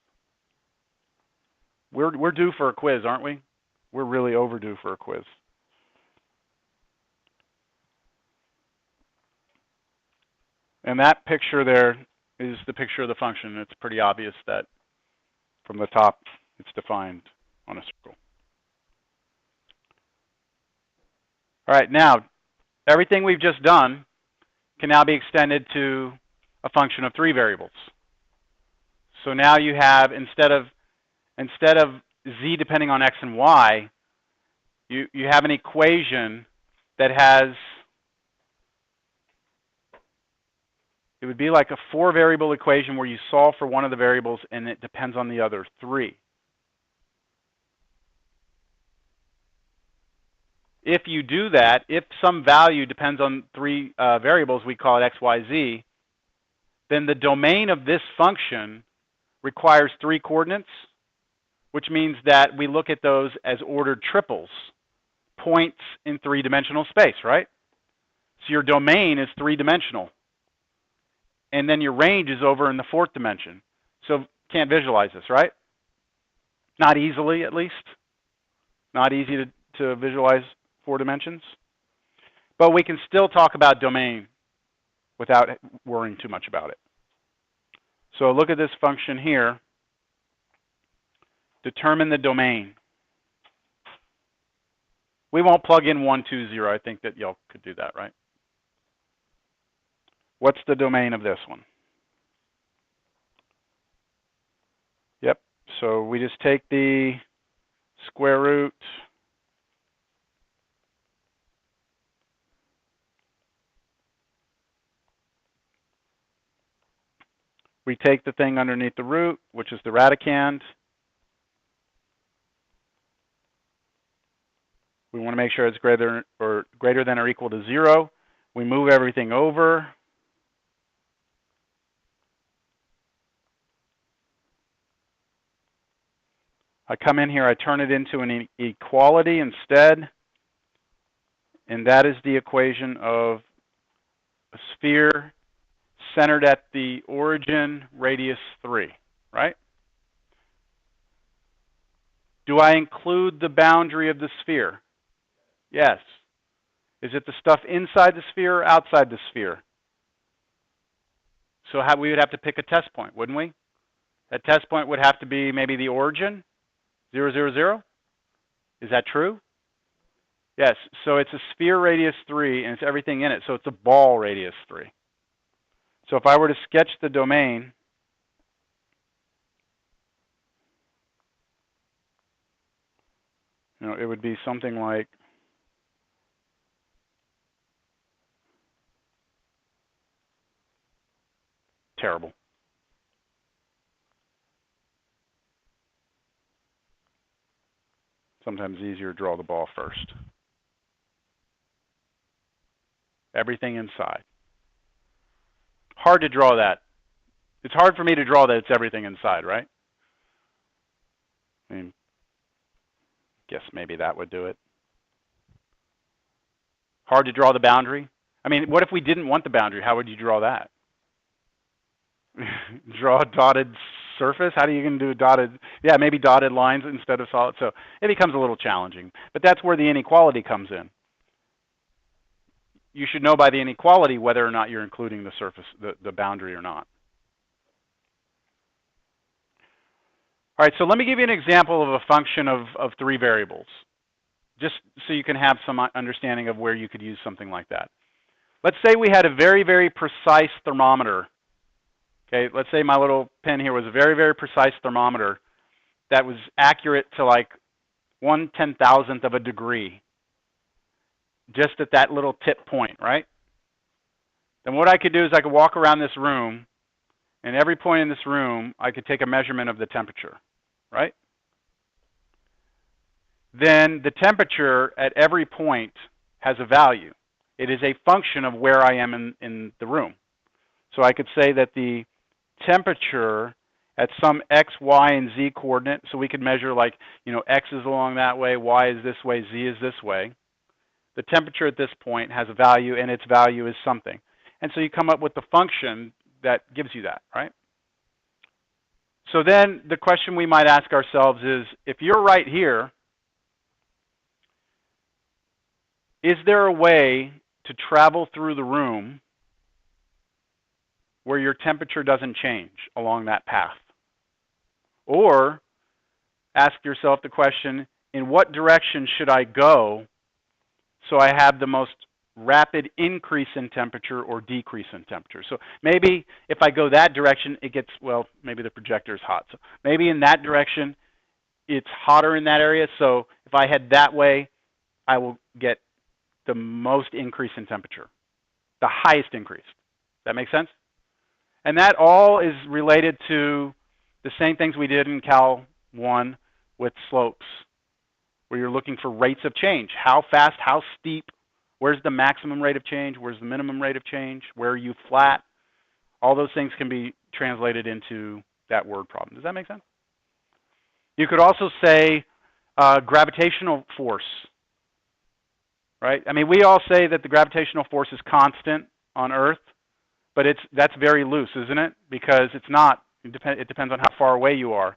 We're due for a quiz, aren't we? We're really overdue for a quiz. And that picture there is the picture of the function. It's pretty obvious that from the top, it's defined on a circle. All right, now, everything we've just done can now be extended to a function of 3 variables. So now you have, instead of z depending on x and y, you have an equation that has, it would be like a 4-variable equation where you solve for one of the variables and it depends on the other 3. If you do that, if some value depends on 3 variables, we call it x, y, z, then the domain of this function requires 3 coordinates, which means that we look at those as ordered triples, points in 3-dimensional space, right? So your domain is 3-dimensional. And then your range is over in the 4th dimension. So can't visualize this, right? Not easily, at least. Not easy to visualize 4 dimensions. But we can still talk about domain without worrying too much about it. So look at this function here. Determine the domain. We won't plug in 1, 2, 0. I think that y'all could do that, right? What's the domain of this one? Yep. So we just take the square root. We take the thing underneath the root, which is the radicand. We want to make sure it's greater than or equal to 0. We move everything over. I come in here, I turn it into an equality instead. And that is the equation of a sphere centered at the origin, radius 3, right? Do I include the boundary of the sphere? Yes. Is it the stuff inside the sphere or outside the sphere? So we would have to pick a test point, wouldn't we? That test point would have to be maybe the origin, 0, 0, 0. Is that true? Yes. So it's a sphere radius 3, and it's everything in it. So it's a ball radius 3. So if I were to sketch the domain, it would be something like terrible. Sometimes easier to draw the ball first. Everything inside. Hard to draw that. It's hard for me to draw that it's everything inside, right? I mean, guess maybe that would do it. Hard to draw the boundary. I mean, what if we didn't want the boundary? How would you draw that? Draw a dotted surface? How are you going to do a dotted? Yeah, maybe dotted lines instead of solid. So it becomes a little challenging. But that's where the inequality comes in. You should know by the inequality whether or not you're including the surface, the boundary or not. All right, so let me give you an example of a function of 3 variables, just so you can have some understanding of where you could use something like that. Let's say we had a very, very precise thermometer. Okay, let's say my little pen here was a very, very precise thermometer that was accurate to like 1/10,000th of a degree, just at that little tip point, right? Then what I could do is I could walk around this room, and every point in this room, I could take a measurement of the temperature, right? Then the temperature at every point has a value. It is a function of where I am in the room. So I could say that the temperature at some x, y, and z coordinate, so we could measure like, x is along that way, y is this way, z is this way. The temperature at this point has a value, and its value is something. And so you come up with the function that gives you that, right? So then the question we might ask ourselves is, if you're right here, is there a way to travel through the room where your temperature doesn't change along that path? Or ask yourself the question, in what direction should I go so I have the most rapid increase in temperature or decrease in temperature? So maybe if I go that direction, it gets, well, maybe the projector is hot. So maybe in that direction, it's hotter in that area. So if I head that way, I will get the most increase in temperature, the highest increase. That make sense? And that all is related to the same things we did in Cal 1 with slopes, where you're looking for rates of change. How fast, how steep, where's the maximum rate of change, where's the minimum rate of change, where are you flat? All those things can be translated into that word problem. Does that make sense? You could also say gravitational force, right? I mean, we all say that the gravitational force is constant on Earth, but that's very loose, isn't it? Because it's not. It depends on how far away you are.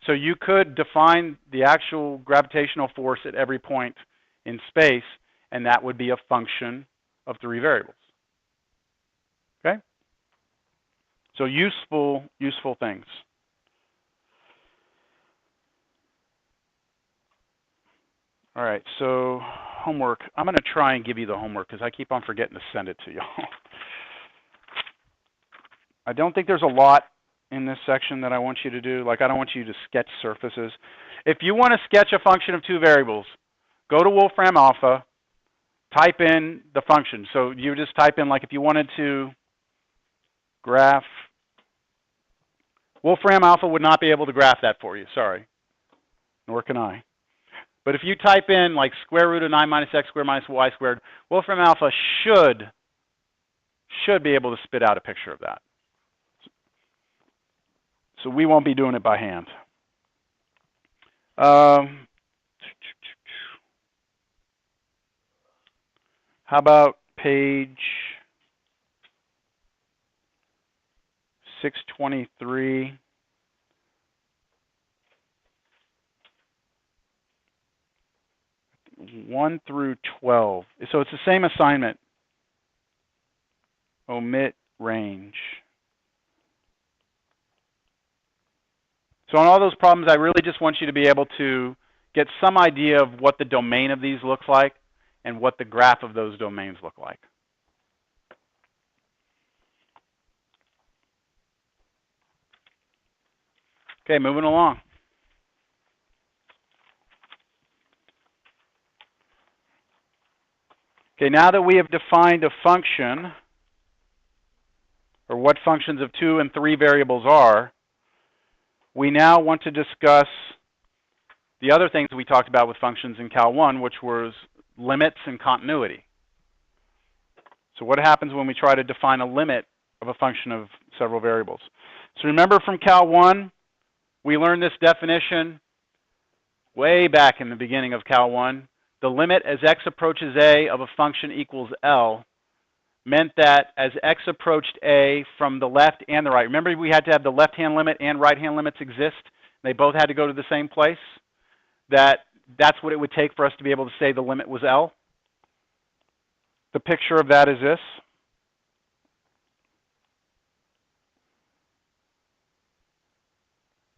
So you could define the actual gravitational force at every point in space, and that would be a function of 3 variables. So useful things. All right, so homework. I'm going to try and give you the homework because I keep on forgetting to send it to y'all. I don't think there's a lot in this section that I want you to do. Like, I don't want you to sketch surfaces. If you want to sketch a function of two variables, go to Wolfram Alpha, type in the function. So you just type in, like, if you wanted to graph, Wolfram Alpha would not be able to graph that for you, sorry. Nor can I. But if you type in, like, square root of 9 minus x squared minus y squared, Wolfram Alpha should be able to spit out a picture of that. So we won't be doing it by hand. How about page 623? One through 12. So it's the same assignment. Omit range. So on all those problems, I really just want you to be able to get some idea of what the domain of these looks like and what the graph of those domains look like. Okay, moving along. Okay, now that we have defined a function, or what functions of 2 and 3 variables are, we now want to discuss the other things we talked about with functions in Cal 1, which was limits and continuity. So what happens when we try to define a limit of a function of several variables? So remember from Cal 1, we learned this definition way back in the beginning of Cal 1. The limit as x approaches a of a function equals L meant that as x approached a from the left and the right. Remember we had to have the left-hand limit and right-hand limits exist. They both had to go to the same place. That's what it would take for us to be able to say the limit was L. The picture of that is this.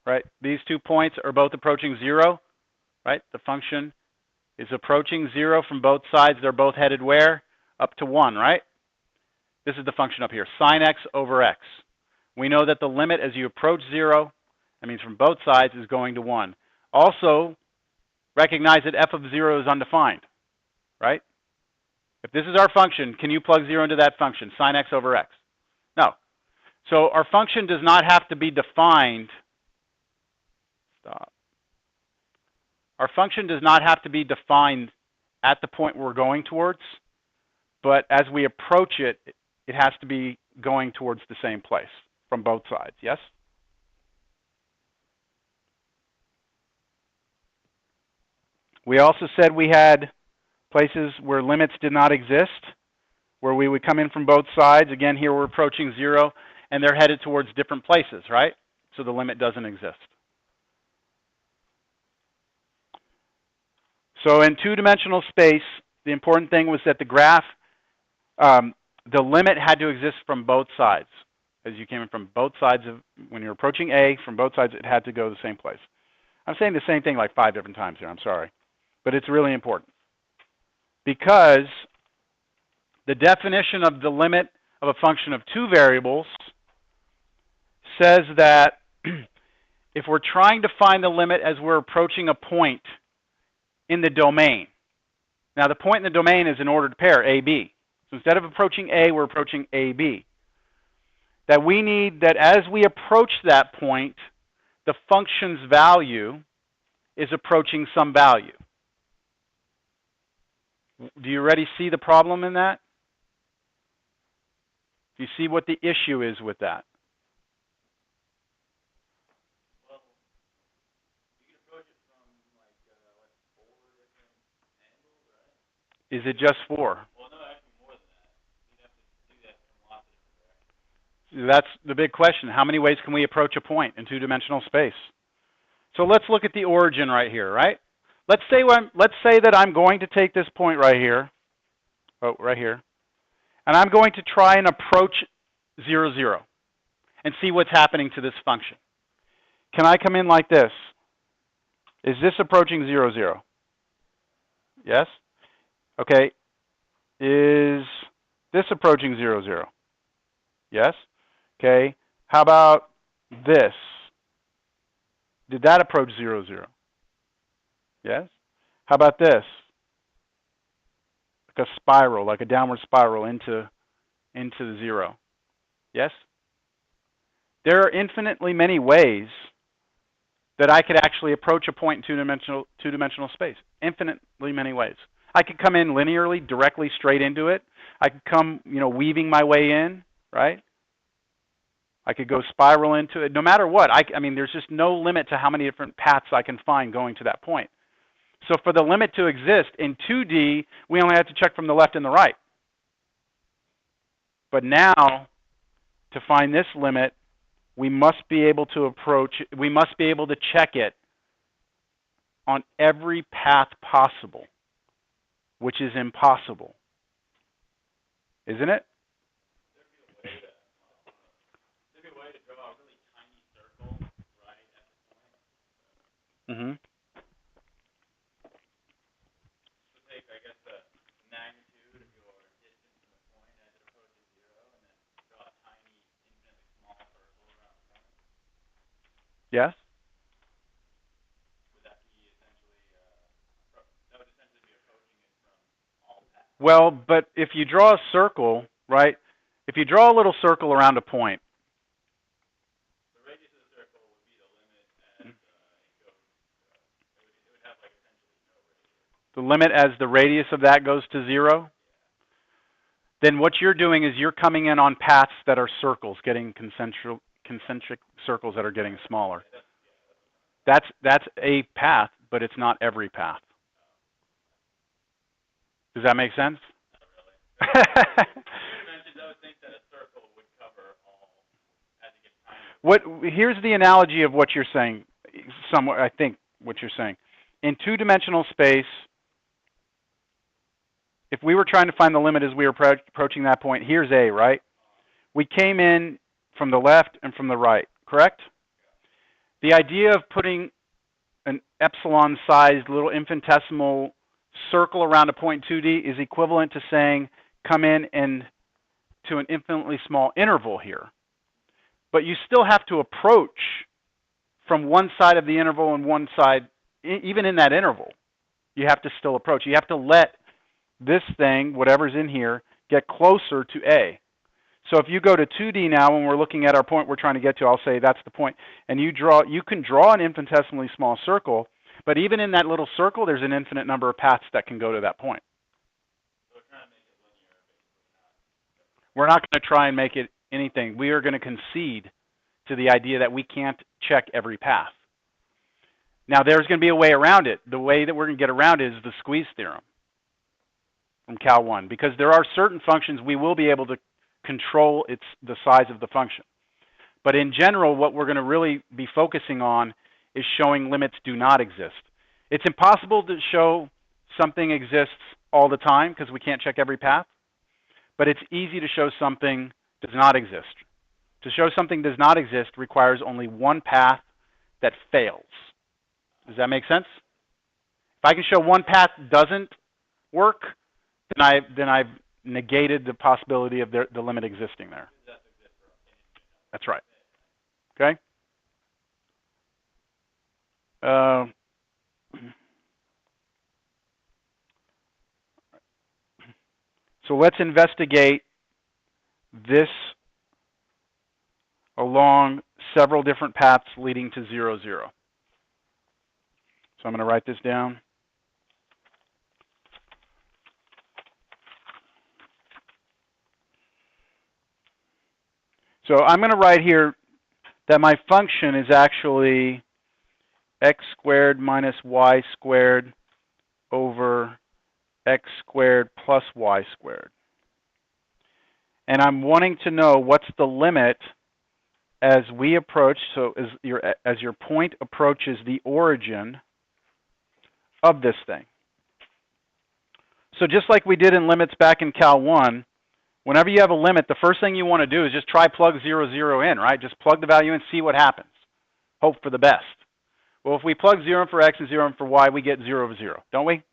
Right? These 2 points are both approaching 0. Right? The function is approaching 0 from both sides. They're both headed where? Up to 1, right? This is the function up here, sine x over x. We know that the limit as you approach 0, that means from both sides, is going to 1. Also, recognize that f of 0 is undefined, right? If this is our function, can you plug 0 into that function, sine x over x? No. So our function does not have to be defined. Stop. Our function does not have to be defined at the point we're going towards, but as we approach it, it has to be going towards the same place from both sides, yes? We also said we had places where limits did not exist, where we would come in from both sides. Again, here we're approaching 0, and they're headed towards different places, right? So the limit doesn't exist. So in two-dimensional space, the important thing was that the graph, the limit had to exist from both sides. As you came in from both sides of, when you're approaching A, from both sides, it had to go the same place. I'm saying the same thing like 5 different times here, I'm sorry. But it's really important. Because the definition of the limit of a function of 2 variables says that if we're trying to find the limit as we're approaching a point in the domain. Now the point in the domain is an ordered pair, AB. So instead of approaching A, we're approaching AB. That we need that as we approach that point, the function's value is approaching some value. Do you already see the problem in that? Do you see what the issue is with that? Well, you can approach it from like 4 different angles, right? Is it just 4? Well, no, actually more than that. You'd have to do that from lots of different directions. That's the big question. How many ways can we approach a point in two-dimensional space? So let's look at the origin right here, right? Let's say that I'm going to take this point right here, right here, and I'm going to try and approach 0, 0. and see what's happening to this function. Can I come in like this? Is this approaching 0, 0? Yes? Okay. Is this approaching 0, 0? Yes? Okay. How about this? Did that approach 0, 0? Yes? How about this? Like a spiral, like a downward spiral into the 0. Yes? There are infinitely many ways that I could actually approach a point in two-dimensional space. Infinitely many ways. I could come in linearly, directly straight into it. I could come, weaving my way in, right? I could go spiral into it. No matter what, I mean, there's just no limit to how many different paths I can find going to that point. So for the limit to exist in 2D, we only have to check from the left and the right. But now, to find this limit, we must be able to check it on every path possible, which is impossible. Isn't it? There'd be a way to draw a really tiny circle right at the point. Mm-hmm. So take, I guess, the magnitude of your distance from the point as it approaches 0, and then draw a tiny, infinitely small circle around the point. Yes? Would that be essentially, that would essentially be approaching it from all paths? Well, but if you draw a circle, right? If you draw a little circle around a point, The radius of the circle would be the limit as it goes. It would have like essentially no radius. the limit as the radius of that goes to 0, then what you're doing is you're coming in on paths that are circles, getting concentric circles that are getting smaller. That's a path, but it's not every path. Does that make sense? Not really. Dimensions, I would think that a circle would cover all as it gets tinier. Here's the analogy of what you're saying. Somewhat, I think what you're saying. In two-dimensional space, if we were trying to find the limit as we were approaching that point, here's A, right? We came in from the left and from the right, correct? The idea of putting an epsilon-sized little infinitesimal circle around a point 2D is equivalent to saying come in and to an infinitely small interval here. But you still have to approach from one side of the interval and one side, even in that interval, you have to still approach. You have to let this thing, whatever's in here, get closer to A. So if you go to 2D now, when we're looking at our point we're trying to get to, I'll say that's the point. And you can draw an infinitesimally small circle, but even in that little circle, there's an infinite number of paths that can go to that point. So we're trying to make it linear, basically, We're not going to try and make it anything. We are going to concede to the idea that we can't check every path. Now, there's going to be a way around it. The way that we're going to get around it is the squeeze theorem from Cal 1, because there are certain functions we will be able to control the size of the function. But in general, what we're going to really be focusing on is showing limits do not exist. It's impossible to show something exists all the time because we can't check every path, but it's easy to show something does not exist. To show something does not exist requires only one path that fails. Does that make sense? If I can show one path doesn't work, then I've negated the possibility of the limit existing there. That's right. Okay? So let's investigate this along several different paths leading to 0, 0. So I'm going to write this down. So I'm going to write here that my function is actually x squared minus y squared over x squared plus y squared. And I'm wanting to know what's the limit as we approach, so as your point approaches the origin of this thing. So just like we did in limits back in Cal 1, Whenever you have a limit, the first thing you want to do is just try plug 0, 0 in, right? Just plug the value in, see what happens. Hope for the best. Well, if we plug 0 in for x and 0 in for y, we get 0 over 0, don't we?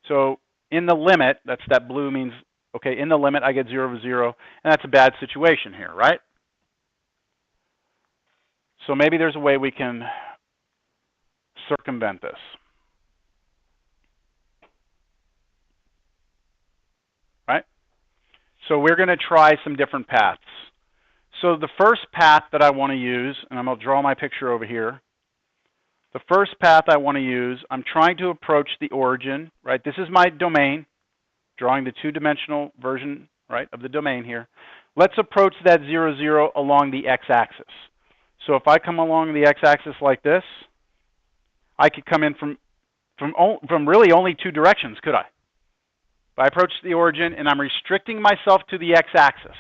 So in the limit, that blue means, okay, in the limit I get 0 over 0, and that's a bad situation here, right? So maybe there's a way we can circumvent this. Right? So we're going to try some different paths. So the first path that I want to use, and I'm going to draw my picture over here. The first path I want to use, I'm trying to approach the origin, right? This is my domain, drawing the two-dimensional version, right, of the domain here. Let's approach that 0, 0 along the x-axis. So if I come along the x-axis like this, I could come in from really only two directions, could I? If I approach the origin and I'm restricting myself to the x-axis,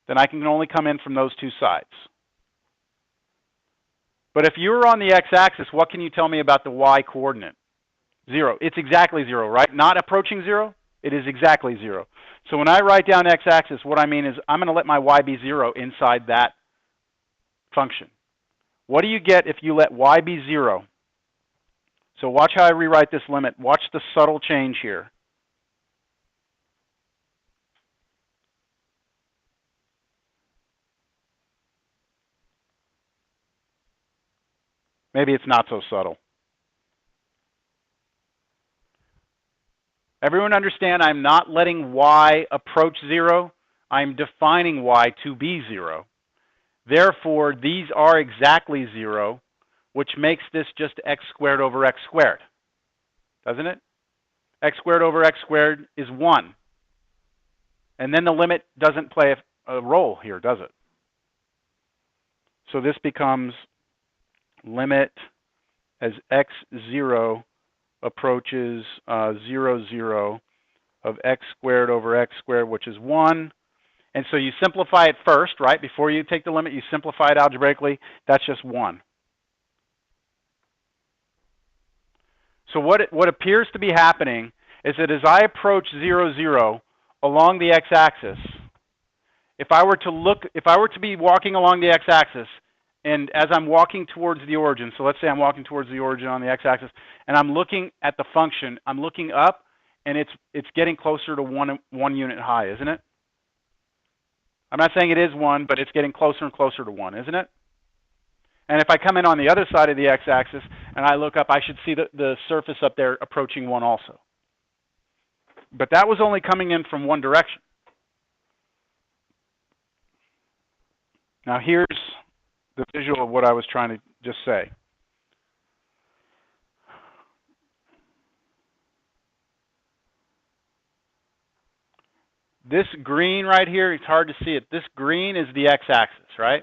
then I can only come in from those two sides. But if you were on the x-axis, what can you tell me about the y-coordinate? 0. It's exactly 0, right? Not approaching 0. It is exactly 0. So when I write down x-axis, what I mean is I'm going to let my y be 0 inside that function. What do you get if you let y be 0? So watch how I rewrite this limit. Watch the subtle change here. Maybe it's not so subtle. Everyone understand I'm not letting y approach 0. I'm defining y to be 0. Therefore, these are exactly 0, which makes this just x squared over x squared. Doesn't it? X squared over x squared is 1. And then the limit doesn't play a role here, does it? So this becomes limit as x0 approaches 0, 0 of x squared over x squared, which is 1. And so you simplify it first, right? Before you take the limit, you simplify it algebraically. That's just 1. So what appears to be happening is that as I approach 0, 0 along the x-axis, if I were to be walking along the x-axis, and as I'm walking towards the origin, so let's say I'm walking towards the origin on the x-axis, and I'm looking at the function, I'm looking up, and it's getting closer to one unit high, isn't it? I'm not saying it is 1, but it's getting closer and closer to 1, isn't it? And if I come in on the other side of the x-axis and I look up, I should see the surface up there approaching 1 also. But that was only coming in from one direction. Now here's the visual of what I was trying to just say. This green right here, it's hard to see it. This green is the x-axis, right?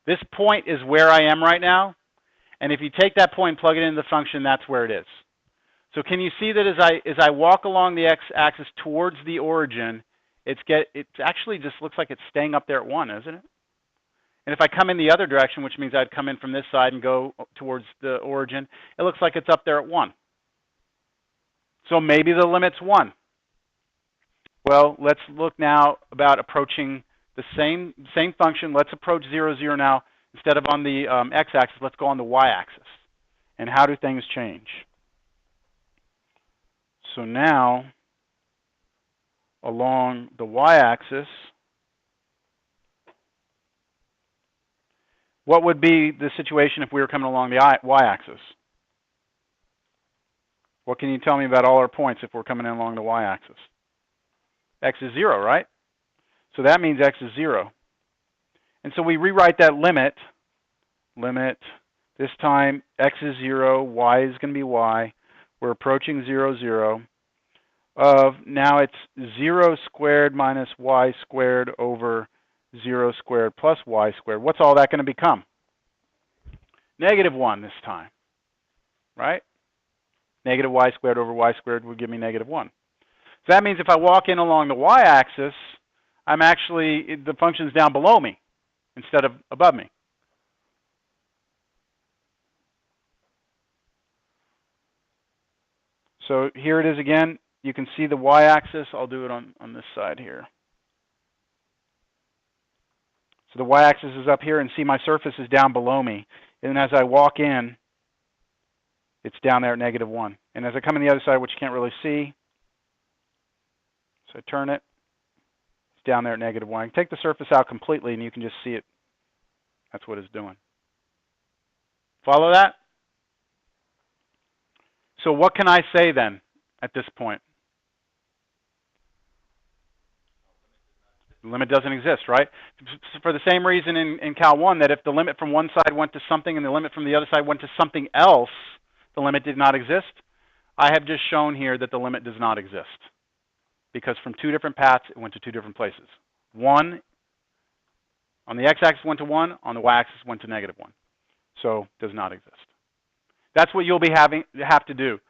This point is where I am right now. And if you take that point and plug it into the function, that's where it is. So can you see that as I walk along the x-axis towards the origin, it actually just looks like it's staying up there at 1, isn't it? And if I come in the other direction, which means I'd come in from this side and go towards the origin, it looks like it's up there at 1. So maybe the limit's 1. Well, let's look now about approaching the same function. Let's approach 0, 0 now. Instead of on the x-axis, let's go on the y-axis. And how do things change? So now, along the y-axis, what would be the situation if we were coming along the y-axis? What can you tell me about all our points if we're coming in along the y-axis? X is 0, right? So that means x is 0. And so we rewrite that limit, this time x is 0, y is going to be y. We're approaching 0, 0. Now it's 0 squared minus y squared over 0 squared plus y squared. What's all that going to become? Negative 1 this time, right? Negative y squared over y squared would give me negative 1. So that means if I walk in along the y-axis, the function's down below me instead of above me. So here it is again. you can see the y-axis. I'll do it on this side here. So the y-axis is up here, and see my surface is down below me. And as I walk in, it's down there at -1. And as I come in the other side, which you can't really see, so I turn it, it's down there at -1. I can take the surface out completely, and you can just see it. That's what it's doing. Follow that? So what can I say then at this point? The limit doesn't exist, right? For the same reason in Cal 1, that if the limit from one side went to something and the limit from the other side went to something else, the limit did not exist. I have just shown here that the limit does not exist, because from two different paths, it went to two different places. One, on the x-axis went to 1, on the y-axis went to -1. So does not exist. That's what you'll be have to do.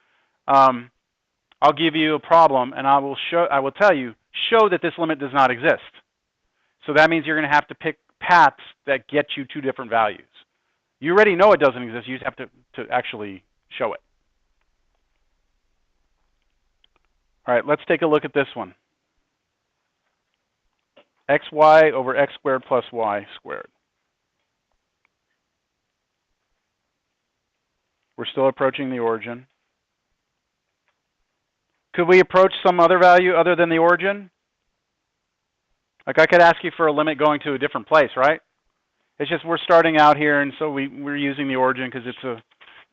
I'll give you a problem, and I will tell you, show that this limit does not exist. So that means you're going to have to pick paths that get you two different values. You already know it doesn't exist. You just have to actually show it. All right, let's take a look at this one. xy over x squared plus y squared. We're still approaching the origin. Could we approach some other value other than the origin? Like I could ask you for a limit going to a different place, right? It's just we're starting out here, and so we're using the origin because it's a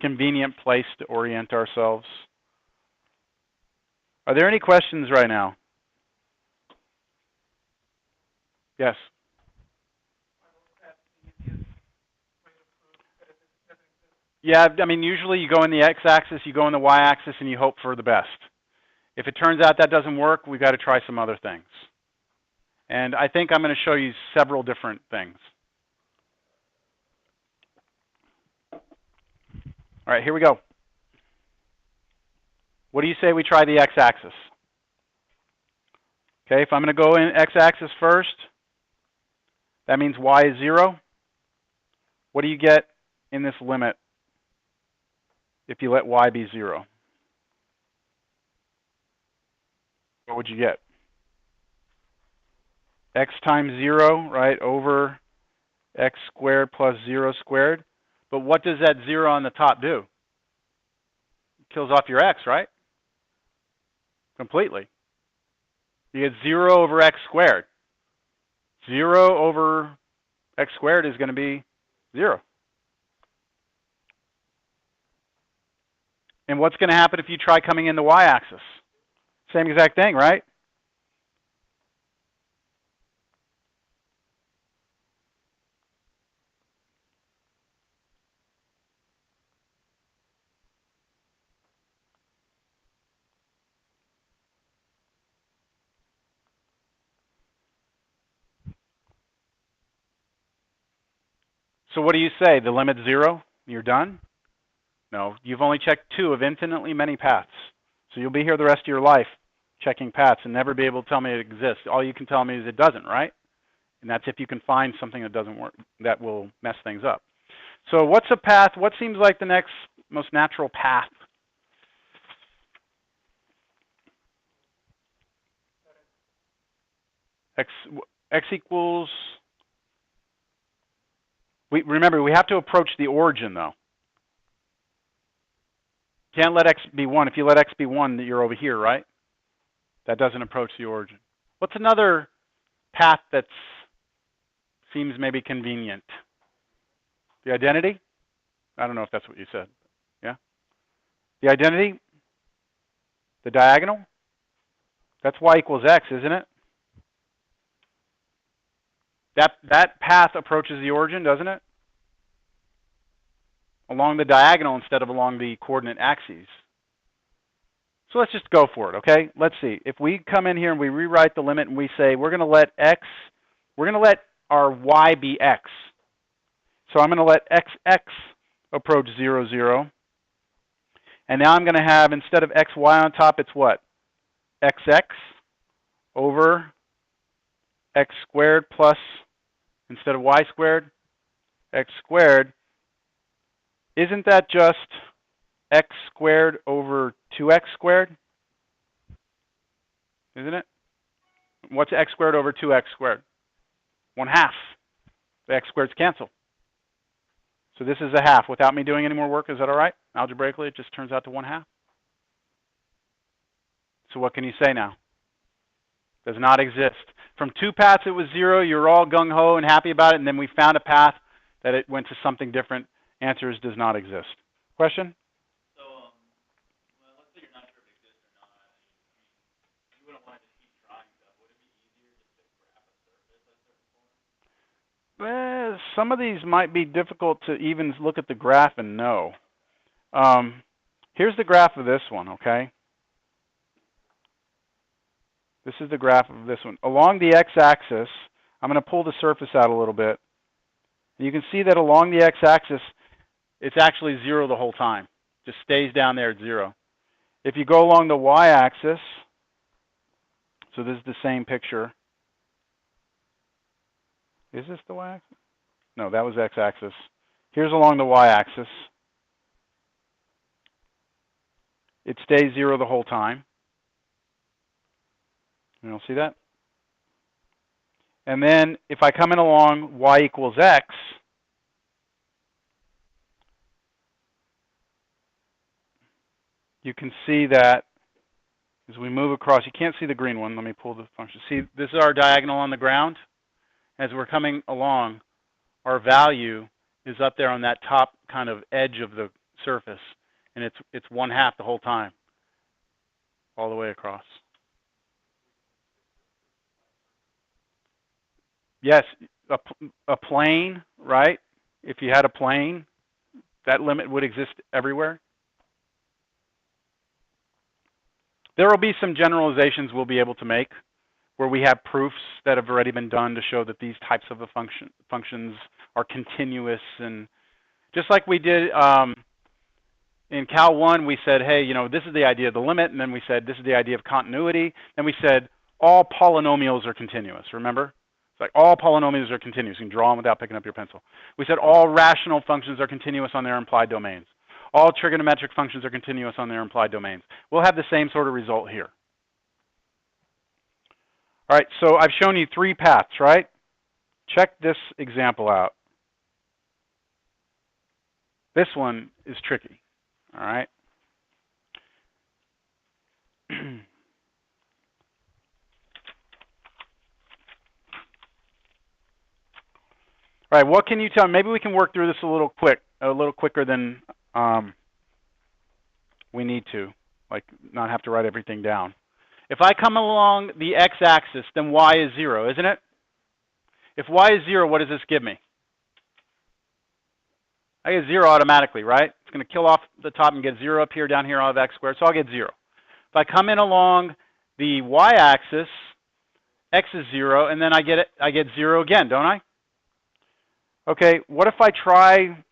convenient place to orient ourselves. Are there any questions right now? Yes. Yeah, I mean, usually you go in the x-axis, you go in the y-axis, and you hope for the best. If it turns out that doesn't work, we've got to try some other things. And I think I'm going to show you several different things. All right, here we go. What do you say we try the x-axis? Okay, if I'm going to go in x-axis first, that means y is 0. What do you get in this limit if you let y be 0? What would you get? X times 0, right, over x squared plus 0 squared. But what does that 0 on the top do? It kills off your x, right? Completely. You get 0 over x squared. 0 over x squared is going to be 0. And what's going to happen if you try coming in the y-axis? Same exact thing, right? So what do you say? The limit's 0? You're done? No, you've only checked 2 of infinitely many paths. So you'll be here the rest of your life checking paths and never be able to tell me it exists. All you can tell me is it doesn't, right? And that's if you can find something that doesn't work, that will mess things up. So what's a path? What seems like the next most natural path? X equals, remember, we have to approach the origin, though. Can't let x be 1. If you let x be 1, you're over here, right? That doesn't approach the origin. What's another path that seems maybe convenient? The identity? I don't know if that's what you said. Yeah? The identity? The diagonal? That's y equals x, isn't it? That path approaches the origin, doesn't it? Along the diagonal instead of along the coordinate axes. So let's just go for it, okay? Let's see. If we come in here and we rewrite the limit and we say we're going to let our y be x. So I'm going to let xx approach 0, 0. And now I'm going to have, instead of xy on top, it's what? xx over x squared plus, instead of y squared, x squared. Isn't that just x squared over 2x squared? isn't it? What's x squared over 2x squared? 1/2. The x squareds cancel. So this is a half. Without me doing any more work, is that all right? Algebraically, it just turns out to 1/2. So what can you say now? Does not exist. From 2 paths, it was 0. You're all gung-ho and happy about it, and then we found a path that it went to something different. Answers does not exist. Question? So, well, let's say you're not sure if it exists or not. I mean, you wouldn't want to just keep trying stuff. Would it be easier just to graph a surface at certain points? Some of these might be difficult to even look at the graph and know. Here's the graph of this one, okay? This is the graph of this one. Along the x-axis, I'm going to pull the surface out a little bit. You can see that along the x-axis, it's actually 0 the whole time. Just stays down there at 0. If you go along the y-axis, so this is the same picture. Is this the y-axis? No, that was x-axis. Here's along the y-axis. It stays 0 the whole time. You don't see that? And then if I come in along y equals x, you can see that as we move across, you can't see the green one. Let me pull the function. See, this is our diagonal on the ground. As we're coming along, our value is up there on that top kind of edge of the surface, and it's 1/2 the whole time, all the way across. Yes, a plane, right? If you had a plane, that limit would exist everywhere. There will be some generalizations we'll be able to make where we have proofs that have already been done to show that these types of functions are continuous. And just like we did in Cal 1, we said, hey, you know, this is the idea of the limit, and then we said this is the idea of continuity. Then we said all polynomials are continuous, remember? It's like all polynomials are continuous. You can draw them without picking up your pencil. We said all rational functions are continuous on their implied domains. All trigonometric functions are continuous on their implied domains. We'll have the same sort of result here. All right, so I've shown you 3 paths, right? Check this example out. This one is tricky, all right? All right, what can you tell me? Maybe we can work through this a little quicker than we need to, like not have to write everything down. If I come along the x-axis, then y is 0, isn't it? If y is 0, what does this give me? I get 0 automatically, right? It's going to kill off the top and get 0 up here, down here, I'll have x squared, so I'll get 0. If I come in along the y-axis, x is 0, and then I get 0 again, don't I? Okay, what if I try,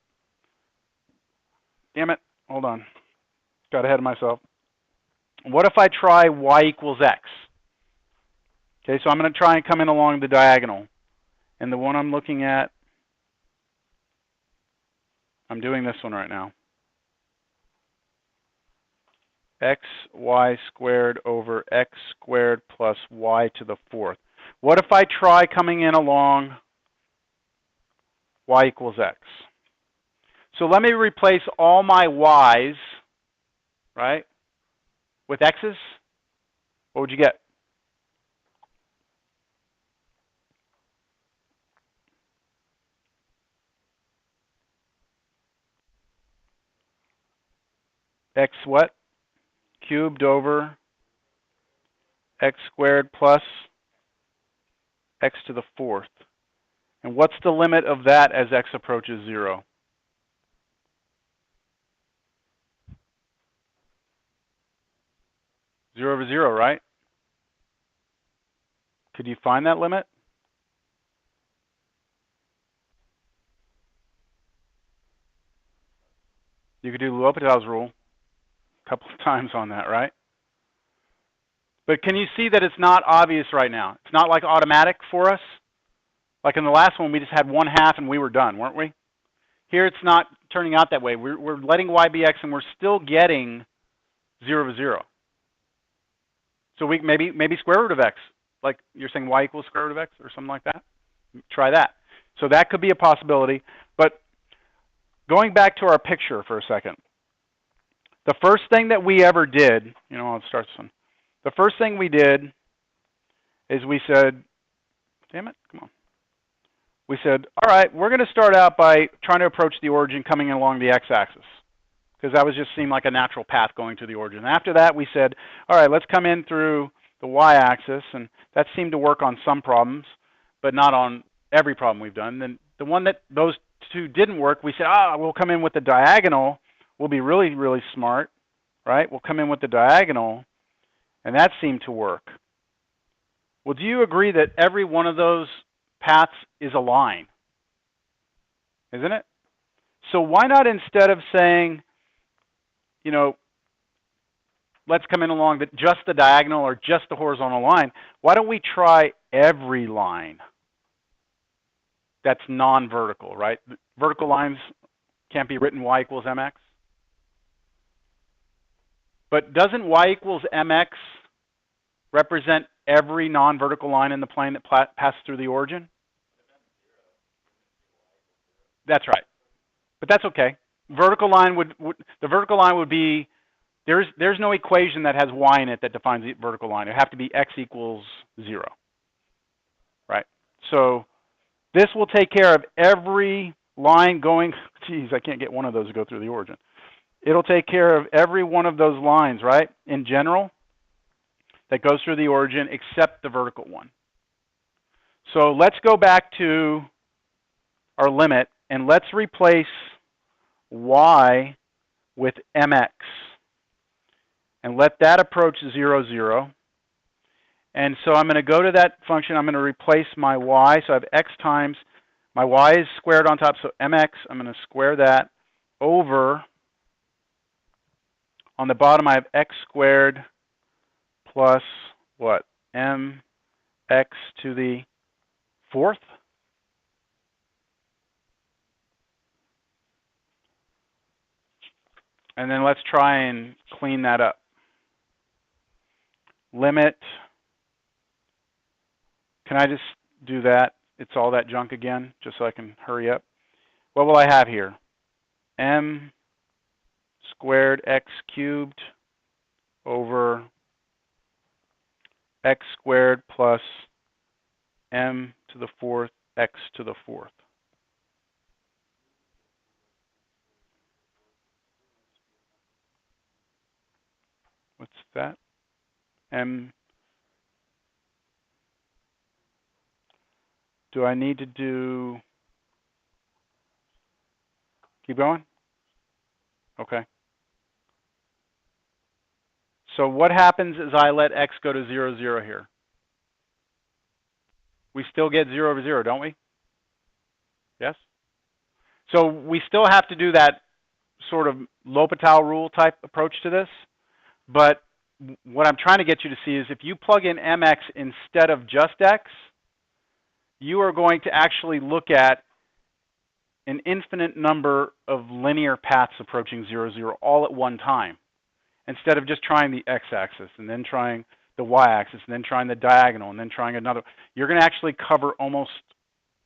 damn it, hold on, got ahead of myself. What if I try y equals x? Okay, so I'm going to try and come in along the diagonal. And the one I'm looking at, I'm doing this one right now. xy squared over x squared plus y to the 4th. What if I try coming in along y equals x? So let me replace all my y's, right, with x's. What would you get? X what? Cubed over x squared plus x to the 4th. And what's the limit of that as x approaches 0? 0 over 0, right? Could you find that limit? You could do L'Hopital's rule a couple of times on that, right? But can you see that it's not obvious right now? It's not like automatic for us. Like in the last one, we just had 1/2 and we were done, weren't we? Here it's not turning out that way. We're letting y be x and we're still getting 0 over 0. So we maybe square root of x, like you're saying y equals square root of x or something like that. Try that. So that could be a possibility. But going back to our picture for a second, the first thing that we ever did, I'll start this one. The first thing we did is we said, damn it, come on. We said, all right, we're going to start out by trying to approach the origin coming along the x-axis, because that was just seemed like a natural path going to the origin. And after that, we said, all right, let's come in through the y-axis, and that seemed to work on some problems, but not on every problem we've done. Then the one that those two didn't work, we said, we'll come in with the diagonal. We'll be really, really smart, right? We'll come in with the diagonal, and that seemed to work. Well, do you agree that every one of those paths is a line? Isn't it? So why not, instead of saying, let's come in along just the diagonal or just the horizontal line, why don't we try every line that's non-vertical, right? Vertical lines can't be written y equals mx. But doesn't y equals mx represent every non-vertical line in the plane that passes through the origin? That's right. But that's okay. Vertical line the vertical line would be, there's no equation that has y in it that defines the vertical line. It would have to be x equals 0. Right? So this will take care of every line going, geez, I can't get one of those to go through the origin. It'll take care of every one of those lines, right, in general, that goes through the origin except the vertical one. So let's go back to our limit, and let's replace y with mx. And let that approach 0, 0. And so I'm going to go to that function. I'm going to replace my y. So I have x times, my y is squared on top, so mx. I'm going to square that over, on the bottom I have x squared plus what? mx to the 4th. And then let's try and clean that up. Limit. Can I just do that? It's all that junk again, just so I can hurry up. What will I have here? M squared x cubed over x squared plus m to the 4th x to the 4th. What's that? M. Do I need to do, keep going? Okay. So what happens is I let x go to 0, 0 here. We still get 0 over 0, don't we? Yes? So we still have to do that sort of L'Hopital rule type approach to this. But what I'm trying to get you to see is if you plug in mx instead of just x, you are going to actually look at an infinite number of linear paths approaching 0, 0 all at one time, instead of just trying the x-axis and then trying the y-axis and then trying the diagonal and then trying another. You're going to actually cover almost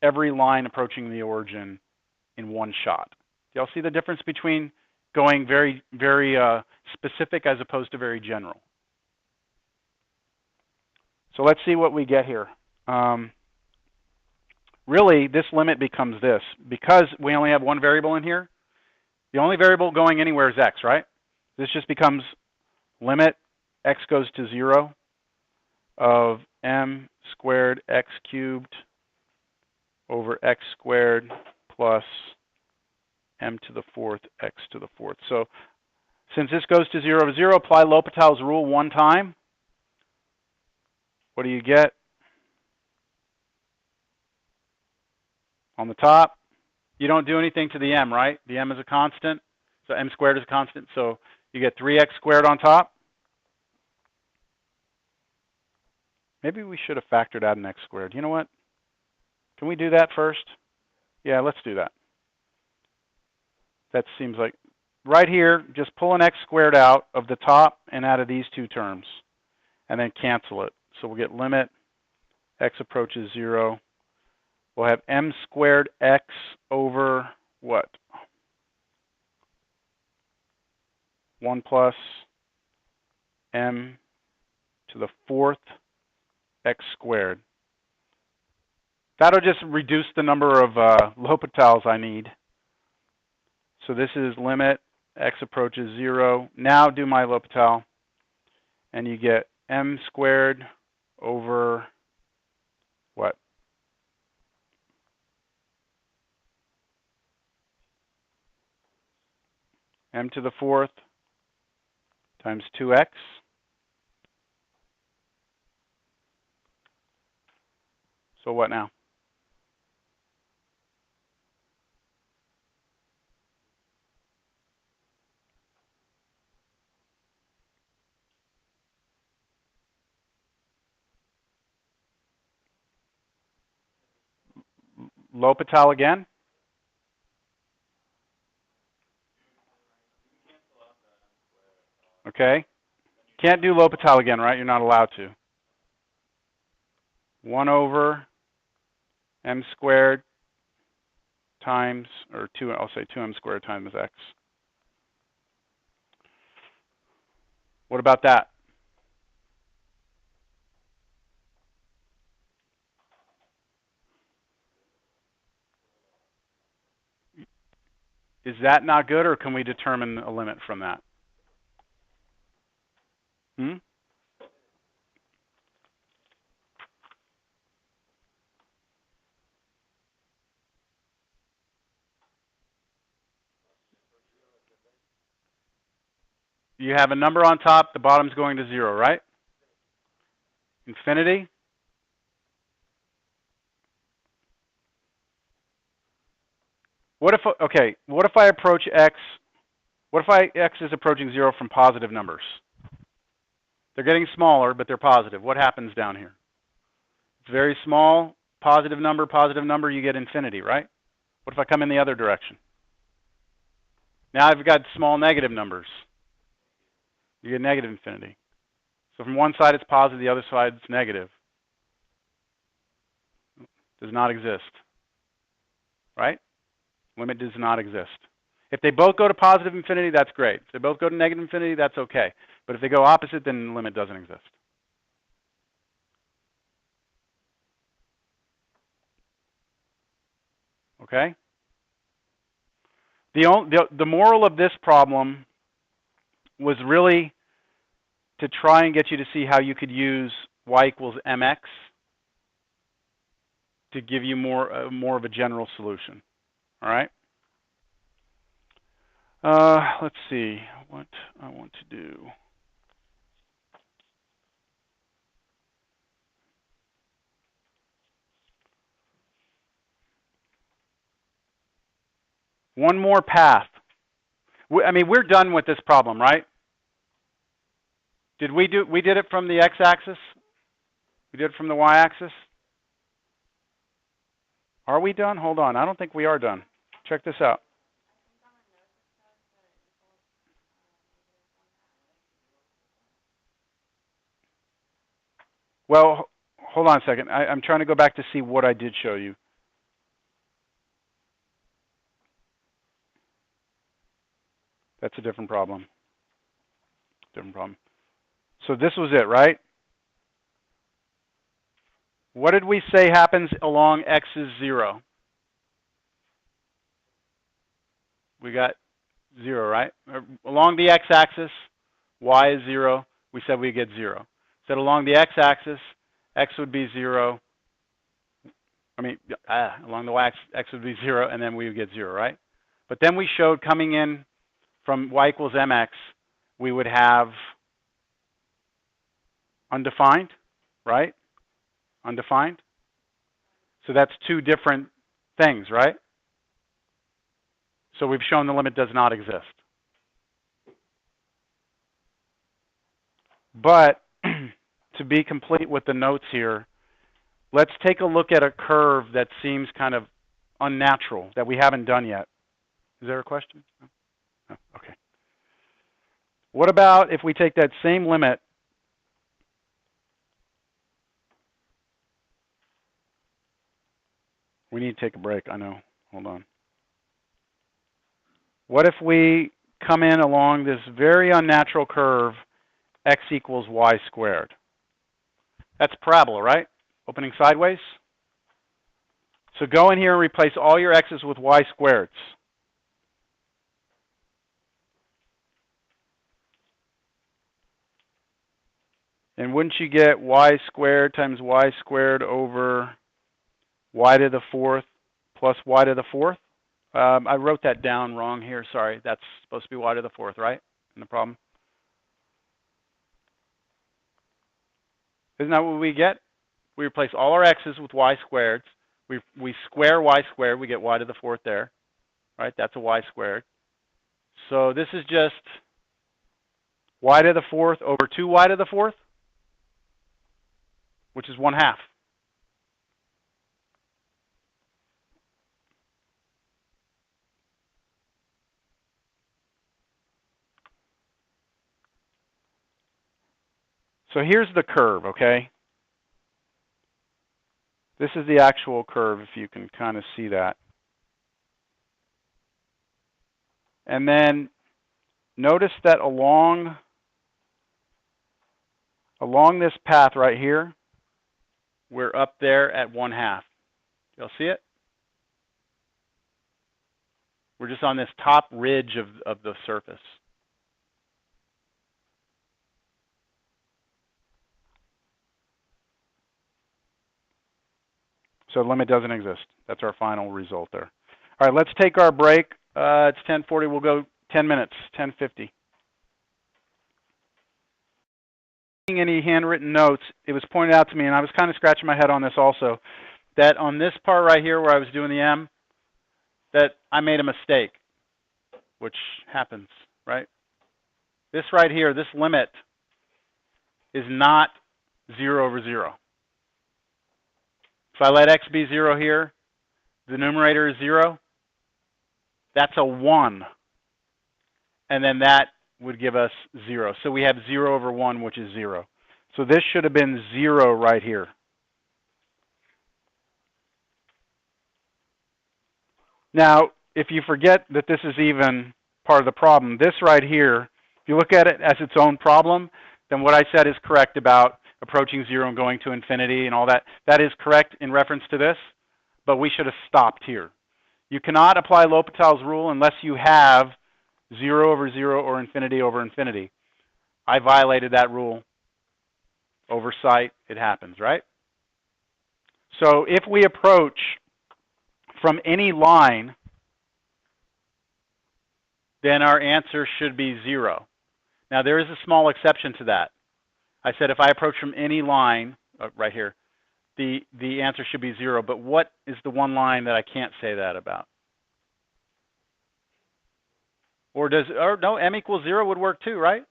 every line approaching the origin in one shot. Do y'all see the difference between going very, very specific as opposed to very general? So let's see what we get here. Really, this limit becomes this. Because we only have one variable in here, the only variable going anywhere is x, right? This just becomes limit x goes to 0 of m squared x cubed over x squared plus m to the 4th x to the 4th. So since this goes to 0 over 0, apply L'Hopital's rule one time. What do you get? On the top, you don't do anything to the m, right? The m is a constant, so m squared is a constant, so you get 3x squared on top. Maybe we should have factored out an x squared. You know what? Can we do that first? Yeah, let's do that. That seems like, right here, just pull an x squared out of the top and out of these two terms. and then cancel it. So we'll get limit x approaches 0. We'll have m squared x over what? 1 plus m to the 4th x squared. That'll just reduce the number of L'Hopitals I need. So this is limit x approaches 0. Now do my L'Hopital, and you get m squared over what? M to the 4th times 2x. So what now? L'Hopital again? Okay. Can't do L'Hopital again, right? You're not allowed to. 1 over m squared times, or 2, I'll say 2m squared times x. What about that? Is that not good, or can we determine a limit from that? You have a number on top, the bottom's going to 0, right? Infinity? What if I approach x, what if x is approaching 0 from positive numbers? They're getting smaller, but they're positive. What happens down here? It's very small, positive number, you get infinity, right? What if I come in the other direction? Now I've got small negative numbers. You get negative infinity. So from one side it's positive, the other side it's negative. Does not exist. Right? Limit does not exist. If they both go to positive infinity, that's great. If they both go to negative infinity, that's okay. But if they go opposite, then the limit doesn't exist. Okay? The moral of this problem was really to try and get you to see how you could use y equals mx to give you more of a general solution. All right? Let's see what I want to do. One more path. I mean, we're done with this problem, right? We did it from the x-axis? We did it from the y-axis? Are we done? Hold on. I don't think we are done. Check this out. Well, hold on a second. I'm trying to go back to see what I did show you. That's a different problem. Different problem. So this was it, right? What did we say happens along x is 0? We got 0, right? Along the x-axis, y is 0. We said we get 0. Said along the x-axis, x would be 0. Along the y-axis, x would be 0, and then we would get 0, right? But then we showed coming in from y equals mx, we would have undefined, right? Undefined. So that's two different things, right? So we've shown the limit does not exist. But to be complete with the notes here, let's take a look at a curve that seems kind of unnatural, that we haven't done yet. Is there a question? No? Okay. What about if we take that same limit We need to take a break, I know. Hold on. What if we come in along this very unnatural curve, x equals y squared? That's parabola, right? Opening sideways. So go in here and replace all your x's with y squareds. And wouldn't you get y squared times y squared over y to the fourth plus y to the fourth? I wrote that down wrong here. Sorry. That's supposed to be y to the fourth, right? In the problem. Isn't that what we get? We replace all our x's with y squareds. We square y squared. We get y to the fourth there, right? That's a y squared. So this is just y to the fourth over 2y to the fourth, which is 1/2. So here's the curve, okay? This is the actual curve, if you can kind of see that. And then notice that along this path right here, we're up there at 1/2. Y'all see it? We're just on this top ridge of the surface. So the limit doesn't exist. That's our final result there. All right, let's take our break. It's 10:40. We'll go 10 minutes, 10:50. Any handwritten notes, it was pointed out to me, and I was kind of scratching my head on this also, that on this part right here where I was doing the M, that I made a mistake, which happens, right? This right here, this limit is not 0 over 0. If I let x be 0 here, the numerator is 0. That's a 1. And then that would give us 0. So we have 0 over 1, which is 0. So this should have been 0 right here. Now, if you forget that this is even part of the problem, this right here, if you look at it as its own problem, then what I said is correct about approaching 0 and going to infinity and all that. That is correct in reference to this, but we should have stopped here. You cannot apply L'Hopital's rule unless you have 0 over 0 or infinity over infinity. I violated that rule. Oversight, it happens, right? So if we approach from any line, then our answer should be 0. Now there is a small exception to that. I said if I approach from any line, right here, the answer should be 0. But what is the one line that I can't say that about? Or no, m equals 0 would work too, right?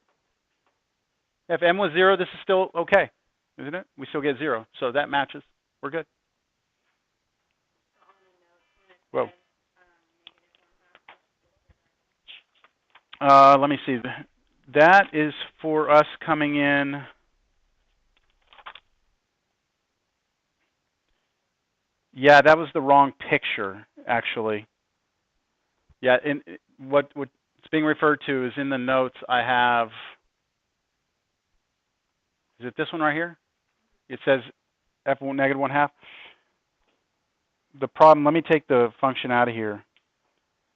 If m was 0, this is still okay, isn't it? We still get 0. So that matches. We're good. Well, let me see. That is for us coming in. Yeah, that was the wrong picture, actually. Yeah, and what's being referred to is in the notes I have. Is it this one right here? It says f negative 1/2. The problem, let me take the function out of here.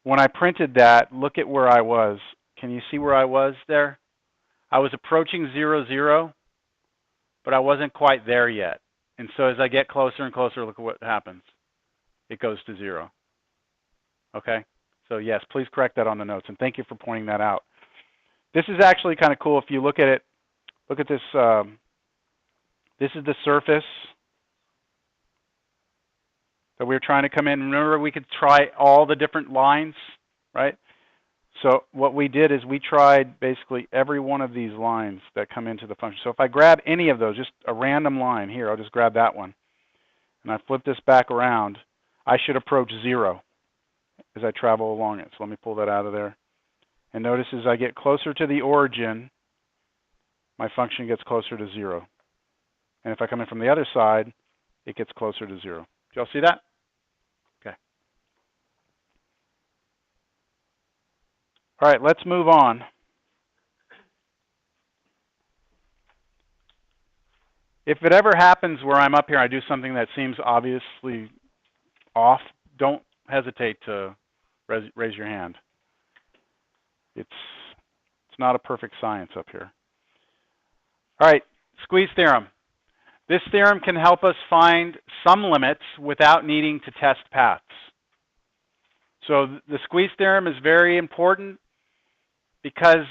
When I printed that, look at where I was. Can you see where I was there? I was approaching 0, 0, but I wasn't quite there yet. And so as I get closer and closer, look at what happens. It goes to 0. Okay? So yes, please correct that on the notes, and thank you for pointing that out. This is actually kind of cool. If you look at it, look at this. This is the surface that we were trying to come in. Remember, we could try all the different lines, right? So what we did is we tried basically every one of these lines that come into the function. So if I grab any of those, just a random line, here, I'll just grab that one, and I flip this back around, I should approach 0 as I travel along it. So let me pull that out of there. And notice as I get closer to the origin, my function gets closer to 0. And if I come in from the other side, it gets closer to 0. Did y'all see that? All right, let's move on. If it ever happens where I'm up here, I do something that seems obviously off, don't hesitate to raise your hand. It's not a perfect science up here. All right, squeeze theorem. This theorem can help us find some limits without needing to test paths. So the squeeze theorem is very important because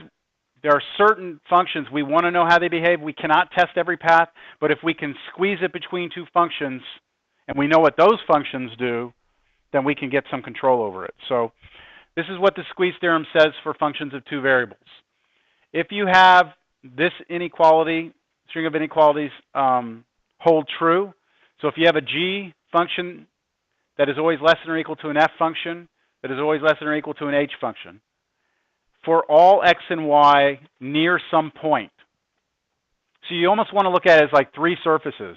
there are certain functions we want to know how they behave. We cannot test every path, but if we can squeeze it between two functions and we know what those functions do, then we can get some control over it. So this is what the squeeze theorem says for functions of two variables. If you have this inequality, string of inequalities hold true, so if you have a g function that is always less than or equal to an f function that is always less than or equal to an h function, for all x and y near some point. So you almost want to look at it as like three surfaces.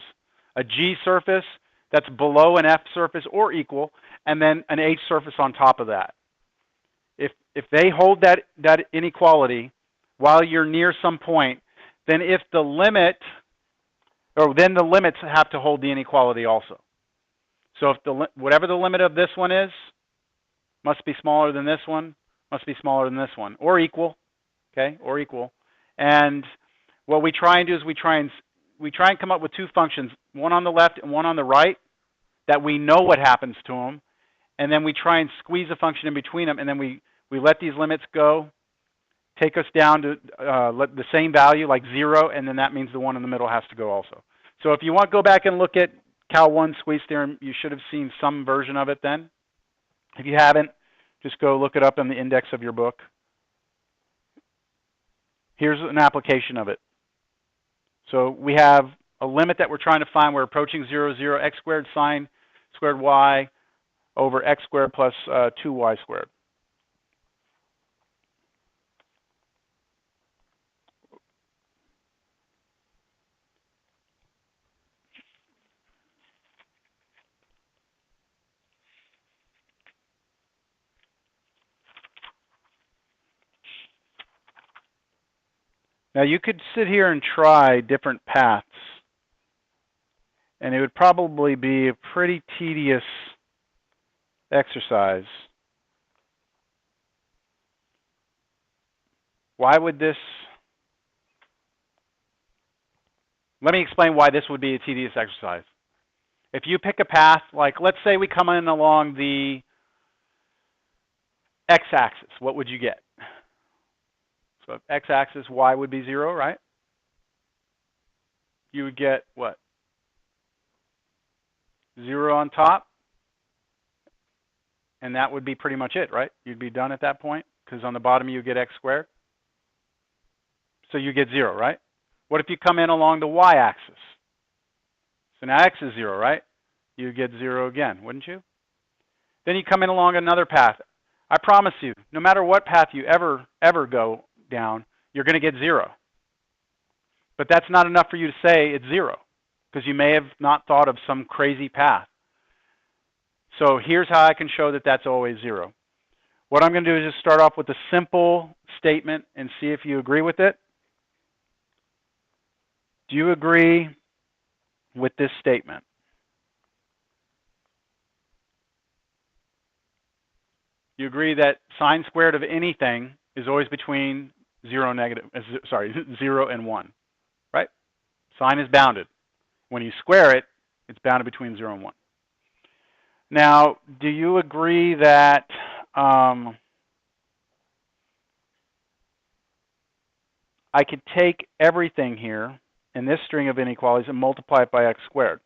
A g surface that's below an f surface or equal, and then an h surface on top of that. If they hold that inequality while you're near some point, then if the limit, or then the limits have to hold the inequality also. So if whatever the limit of this one is, must be smaller than this one, must be smaller than this one, or equal, okay, or equal. And what we try and do is we try and come up with two functions, one on the left and one on the right, that we know what happens to them, and then we try and squeeze a function in between them, and then we let these limits go, take us down to the same value, like 0, and then that means the one in the middle has to go also. So if you want to go back and look at Cal 1 squeeze theorem, you should have seen some version of it then. If you haven't, just go look it up in the index of your book. Here's an application of it. So we have a limit that we're trying to find. We're approaching 0, 0, x squared sine squared y over x squared plus 2y squared. Now you could sit here and try different paths, and it would probably be a pretty tedious exercise. Why would this? Let me explain why this would be a tedious exercise. If you pick a path, like let's say we come in along the x-axis, what would you get? So if x-axis, y would be 0, right? You would get what? 0 on top, and that would be pretty much it, right? You'd be done at that point, because on the bottom you get x squared. So you get 0, right? What if you come in along the y-axis? So now x is 0, right? You get 0 again, wouldn't you? Then you come in along another path. I promise you, no matter what path you ever go down, you're going to get 0. But that's not enough for you to say it's 0, because you may have not thought of some crazy path. So here's how I can show that that's always 0. What I'm going to do is just start off with a simple statement and see if you agree with it. Do you agree with this statement? You agree that sine squared of anything is always between 0 and 1, right? Sine is bounded. When you square it, it's bounded between 0 and 1. Now, do you agree that I could take everything here in this string of inequalities and multiply it by x squared?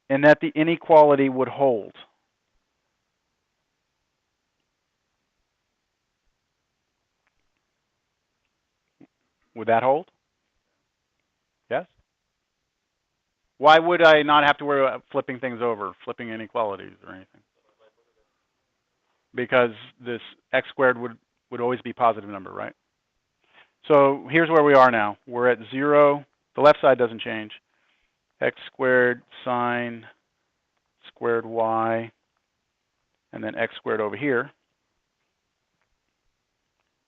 And that the inequality would hold? Would that hold? Yes? Why would I not have to worry about flipping things over, flipping inequalities or anything? Because this x squared would always be a positive number, right? So here's where we are now. We're at 0. The left side doesn't change. X squared sine squared y and then x squared over here.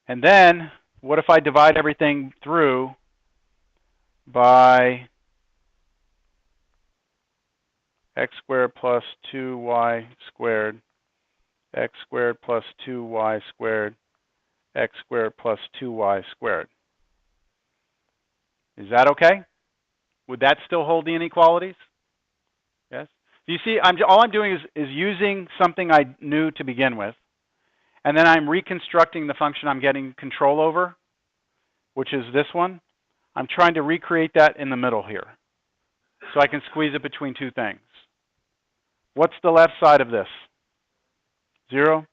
And then, what if I divide everything through by x squared plus 2y squared, x squared plus 2y squared, x squared plus 2y squared? Is that okay? Would that still hold the inequalities? Yes? You see, all I'm doing is using something I knew to begin with, and then I'm reconstructing the function I'm getting control over, which is this one. I'm trying to recreate that in the middle here, so I can squeeze it between two things. What's the left side of this? 0?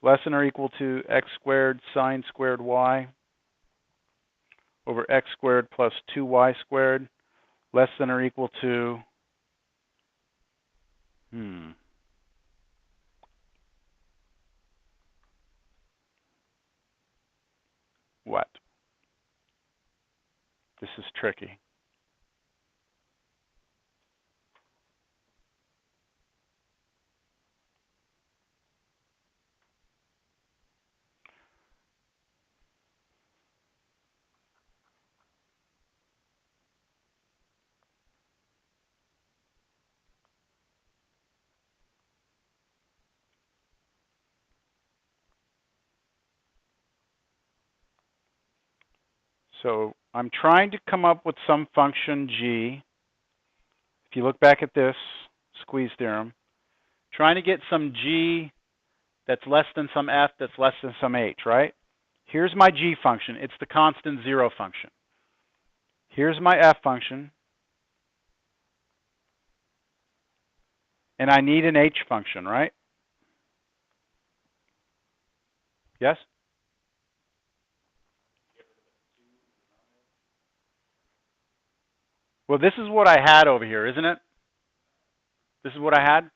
Less than or equal to x squared sine squared y over x squared plus 2y squared, less than or equal to, what? This is tricky. So I'm trying to come up with some function g. If you look back at this squeeze theorem, trying to get some g that's less than some f that's less than some h, right? Here's my g function. It's the constant 0 function. Here's my f function. And I need an h function, right? Yes? Well, this is what I had over here, isn't it? This is what I had.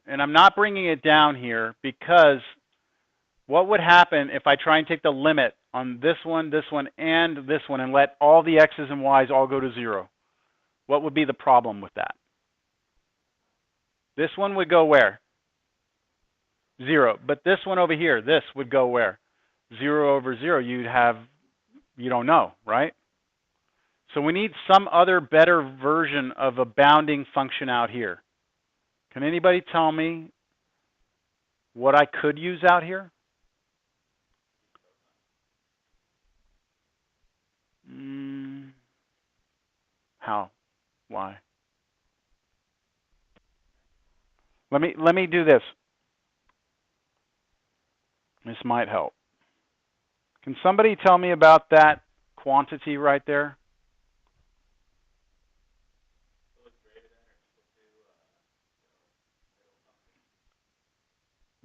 And I'm not bringing it down here because what would happen if I try and take the limit on this one, and this one, and let all the x's and y's all go to 0? What would be the problem with that? This one would go where? 0. But this one over here, this would go where? 0 over 0. You don't know, right? So we need some other better version of a bounding function out here. Can anybody tell me what I could use out here? How? Why? Let me do this. This might help. Can somebody tell me about that quantity right there?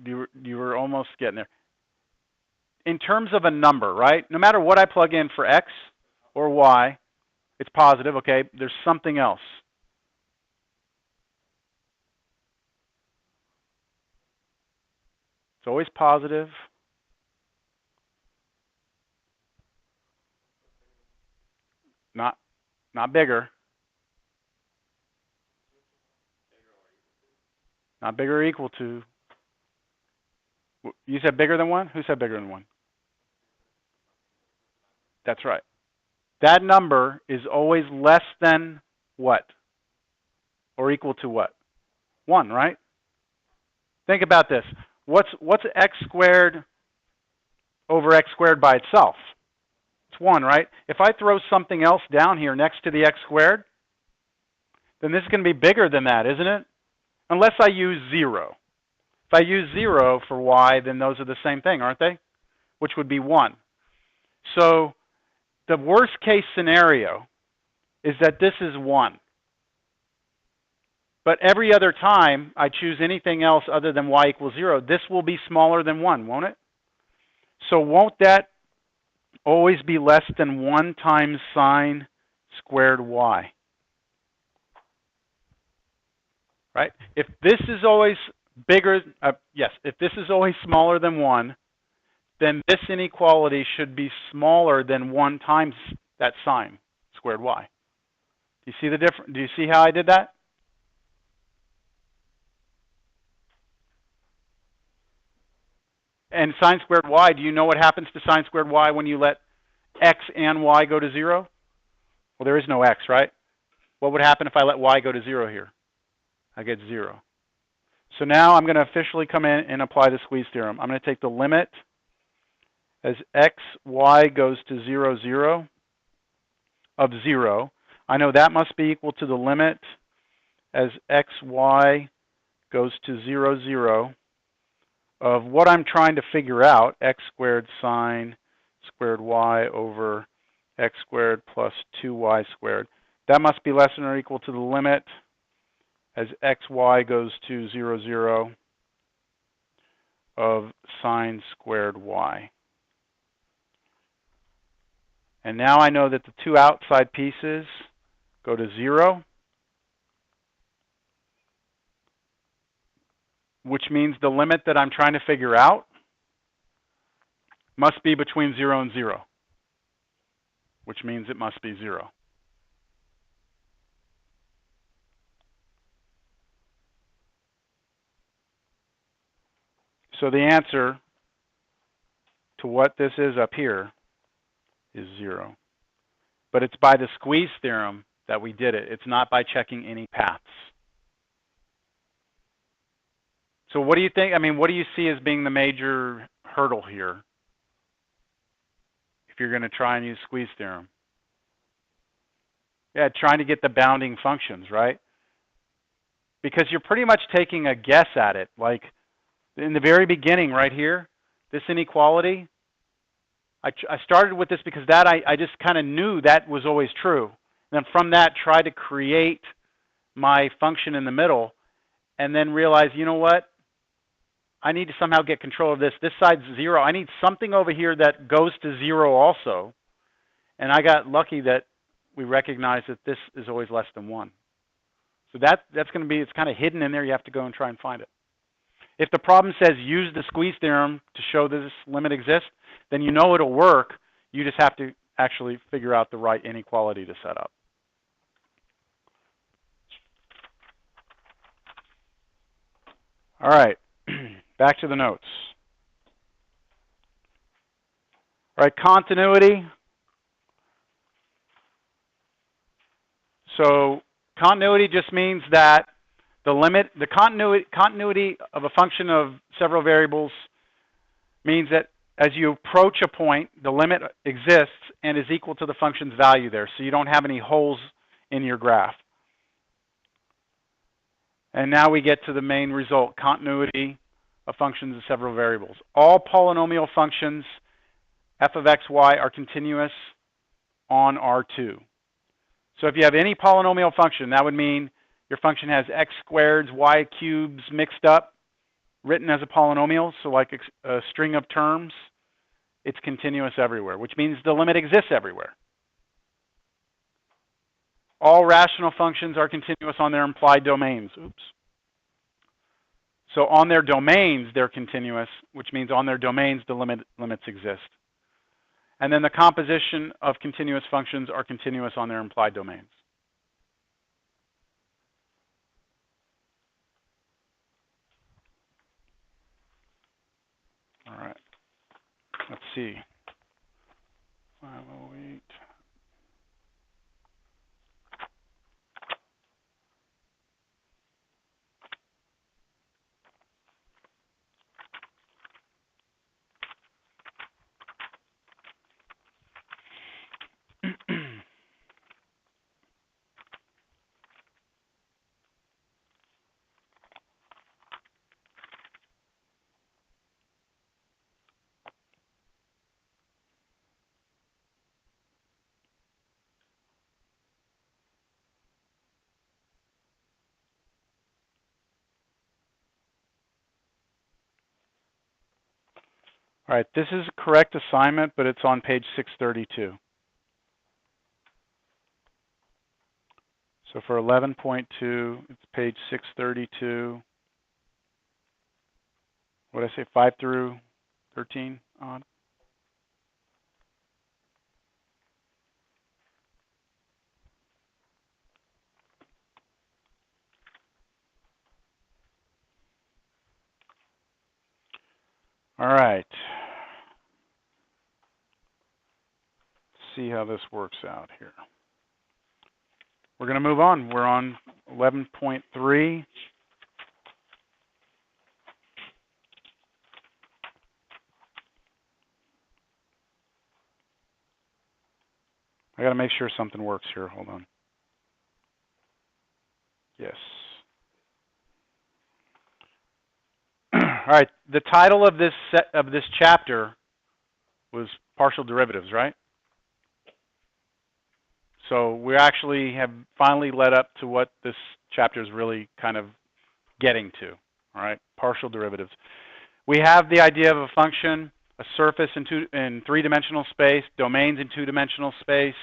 You were almost getting there. In terms of a number, right? No matter what I plug in for x or y, it's positive, okay? There's something else. It's always positive. Not bigger. Not bigger or equal to. You said bigger than 1? Who said bigger than 1? That's right. That number is always less than what? Or equal to what? 1, right? Think about this. What's x squared over x squared by itself? It's 1, right? If I throw something else down here next to the x squared, then this is going to be bigger than that, isn't it? Unless I use 0. If I use 0 for y, then those are the same thing, aren't they? Which would be 1. So the worst case scenario is that this is 1. But every other time I choose anything else other than y equals 0, this will be smaller than 1, won't it? So won't that always be less than 1 times sine squared y? Right? If this is always bigger, if this is always smaller than 1, then this inequality should be smaller than 1 times that sine squared y. Do you see the difference? Do you see how I did that? And sine squared y, do you know what happens to sine squared y when you let x and y go to 0? Well, there is no x, right? What would happen if I let y go to 0 here? I get 0. So now I'm going to officially come in and apply the squeeze theorem. I'm going to take the limit as x, y goes to 0, 0 of 0. I know that must be equal to the limit as x, y goes to 0, 0 of what I'm trying to figure out, x squared sine squared y over x squared plus 2y squared. That must be less than or equal to the limit as xy goes to 0, 0 of sine squared y. And now I know that the two outside pieces go to 0, which means the limit that I'm trying to figure out must be between 0 and 0, which means it must be 0. So the answer to what this is up here is 0. But it's by the squeeze theorem that we did it. It's not by checking any paths. So what do you think? I mean, what do you see as being the major hurdle here if you're going to try and use squeeze theorem? Yeah, trying to get the bounding functions, right? Because you're pretty much taking a guess at it. Like in the very beginning right here, this inequality, I started with this because that I just kind of knew that was always true. And then from that, tried to create my function in the middle and then realized, you know what? I need to somehow get control of this. This side's 0. I need something over here that goes to 0 also. And I got lucky that we recognized that this is always less than 1. So that's going to be, it's kind of hidden in there. You have to go and try and find it. If the problem says use the squeeze theorem to show that this limit exists, then you know it'll work. You just have to actually figure out the right inequality to set up. All right, back to the notes. All right, continuity. So continuity just means that the continuity of a function of several variables means that as you approach a point, the limit exists and is equal to the function's value there. So you don't have any holes in your graph. And now we get to the main result, continuity of functions of several variables. All polynomial functions, f of x, y, are continuous on R2. So if you have any polynomial function, that would mean your function has x squareds, y cubes mixed up, written as a polynomial, so like a string of terms, it's continuous everywhere, which means the limit exists everywhere. All rational functions are continuous on their implied domains. Oops. So on their domains, they're continuous, which means on their domains, the limits exist. And then the composition of continuous functions are continuous on their implied domains. All right. Let's see. 508. All right, this is a correct assignment, but it's on page 632. So for 11.2, it's page 632. What did I say, 5 through 13 on? All All right. See how this works out here. We're going to move on. We're on 11.3. I got to make sure something works here. Hold on. Yes. All right. The title of this chapter was partial derivatives, right? So we actually have finally led up to what this chapter is really kind of getting to. All right, partial derivatives. We have the idea of a function, a surface in three-dimensional space, domains in two-dimensional space.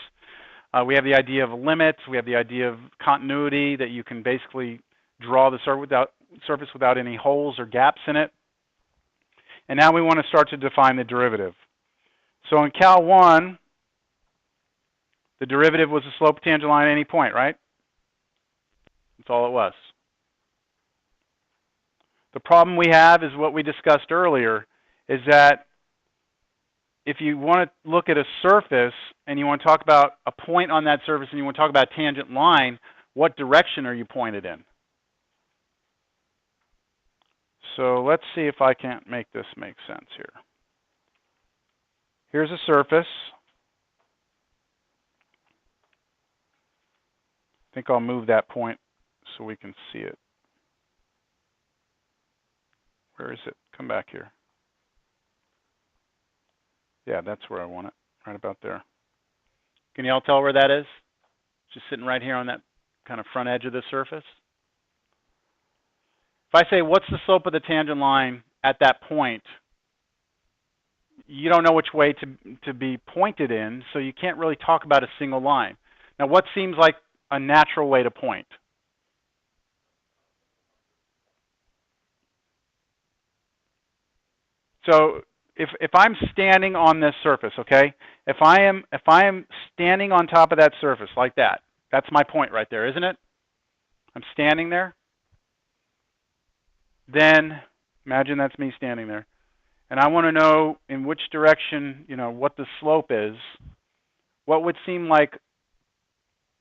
We have the idea of limits. We have the idea of continuity, that you can basically draw the surface without any holes or gaps in it. And now we want to start to define the derivative. So in Cal 1, the derivative was the slope of tangent line at any point, right? That's all it was. The problem we have is what we discussed earlier, is that if you want to look at a surface and you want to talk about a point on that surface and you want to talk about a tangent line, what direction are you pointed in? So let's see if I can't make this make sense here. Here's a surface. I think I'll move that point so we can see it. Where is it? Come back here. Yeah, that's where I want it, right about there. Can you all tell where that is? Just sitting right here on that kind of front edge of the surface. If I say, what's the slope of the tangent line at that point, you don't know which way to be pointed in, so you can't really talk about a single line. Now, what seems like a natural way to point? So if I'm standing on this surface, okay, if I am standing on top of that surface like that, that's my point right there, isn't it? I'm standing there. Then imagine that's me standing there, and I want to know in which direction, what the slope is. What would seem like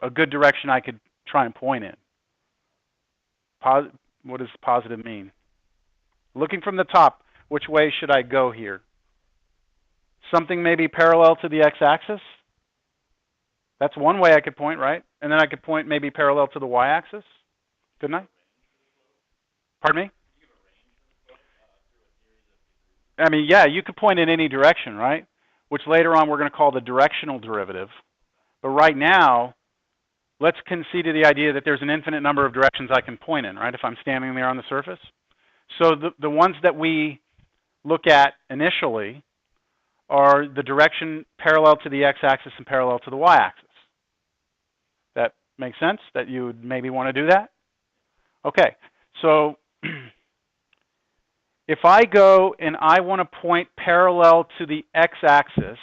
a good direction I could try and point in? What does positive mean? Looking from the top, which way should I go here? Something maybe parallel to the x-axis? That's one way I could point, right? And then I could point maybe parallel to the y-axis, couldn't I? Pardon me? I mean, yeah, you could point in any direction, right? Which later on we're going to call the directional derivative. But right now, let's concede to the idea that there's an infinite number of directions I can point in, right, if I'm standing there on the surface. So the ones that we look at initially are the direction parallel to the x-axis and parallel to the y-axis. That makes sense? That you would maybe want to do that? Okay, so if I go and I want to point parallel to the x-axis,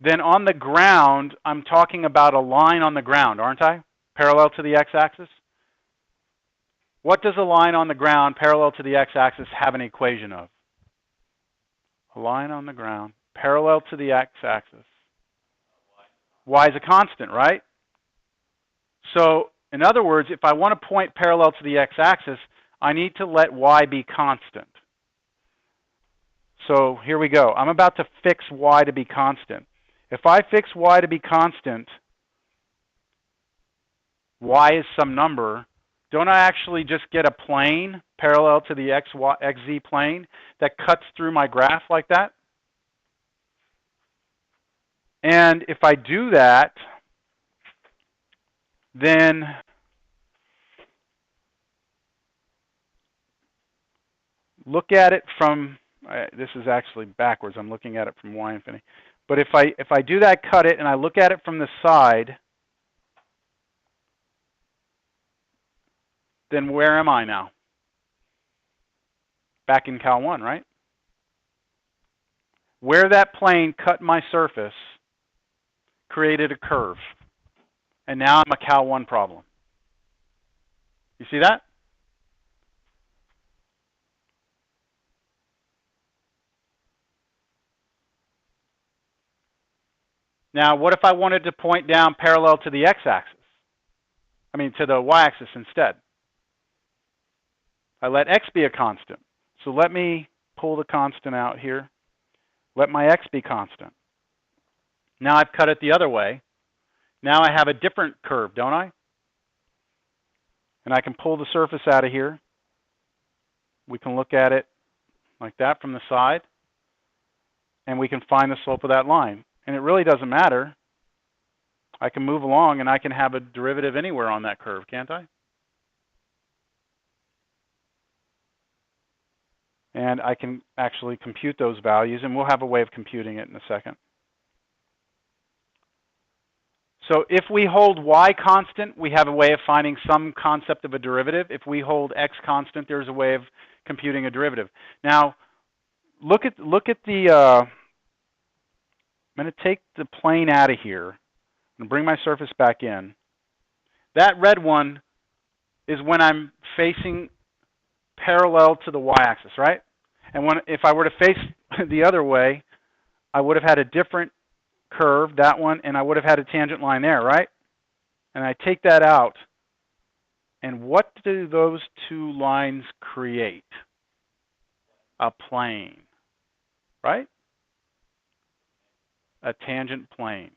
then on the ground, I'm talking about a line on the ground, aren't I? Parallel to the x-axis? What does a line on the ground parallel to the x-axis have an equation of? A line on the ground parallel to the x-axis. Y is a constant, right? So, in other words, if I want to point parallel to the x-axis, I need to let y be constant. So, here we go. I'm about to fix y to be constant. If I fix y to be constant, y is some number. Don't I actually just get a plane parallel to the xz plane that cuts through my graph like that? And if I do that, then look at it from, this is actually backwards. I'm looking at it from y infinity. But if I do that, cut it, and I look at it from the side, then where am I now? Back in Cal 1, right? Where that plane cut my surface created a curve. And now I'm a Cal 1 problem. You see that? Now, what if I wanted to point down parallel to the x-axis? I mean, to the y-axis instead. I let x be a constant. So let me pull the constant out here. Let my x be constant. Now I've cut it the other way. Now I have a different curve, don't I? And I can pull the surface out of here. We can look at it like that from the side. And we can find the slope of that line. And it really doesn't matter. I can move along and I can have a derivative anywhere on that curve, can't I? And I can actually compute those values, and we'll have a way of computing it in a second. So if we hold y constant, we have a way of finding some concept of a derivative. If we hold x constant, there's a way of computing a derivative. Now, look at the, I'm going to take the plane out of here and bring my surface back in. That red one is when I'm facing parallel to the y-axis, right? And if I were to face the other way, I would have had a different curve, that one, and I would have had a tangent line there, right? And I take that out, and what do those two lines create? A plane, right? A tangent plane.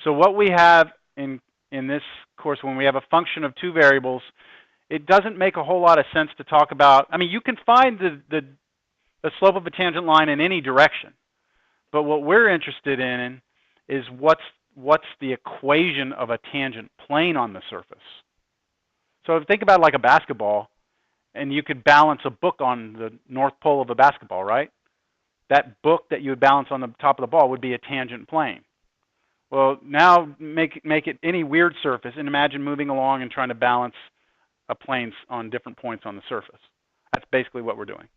So what we have in this course, when we have a function of two variables, it doesn't make a whole lot of sense to talk about. I mean, you can find the slope of a tangent line in any direction. But what we're interested in is what's the equation of a tangent plane on the surface. So think about it like a basketball, and you could balance a book on the north pole of a basketball, right? That book that you would balance on the top of the ball would be a tangent plane. Well, now make it any weird surface, and imagine moving along and trying to balance a plane on different points on the surface. That's basically what we're doing.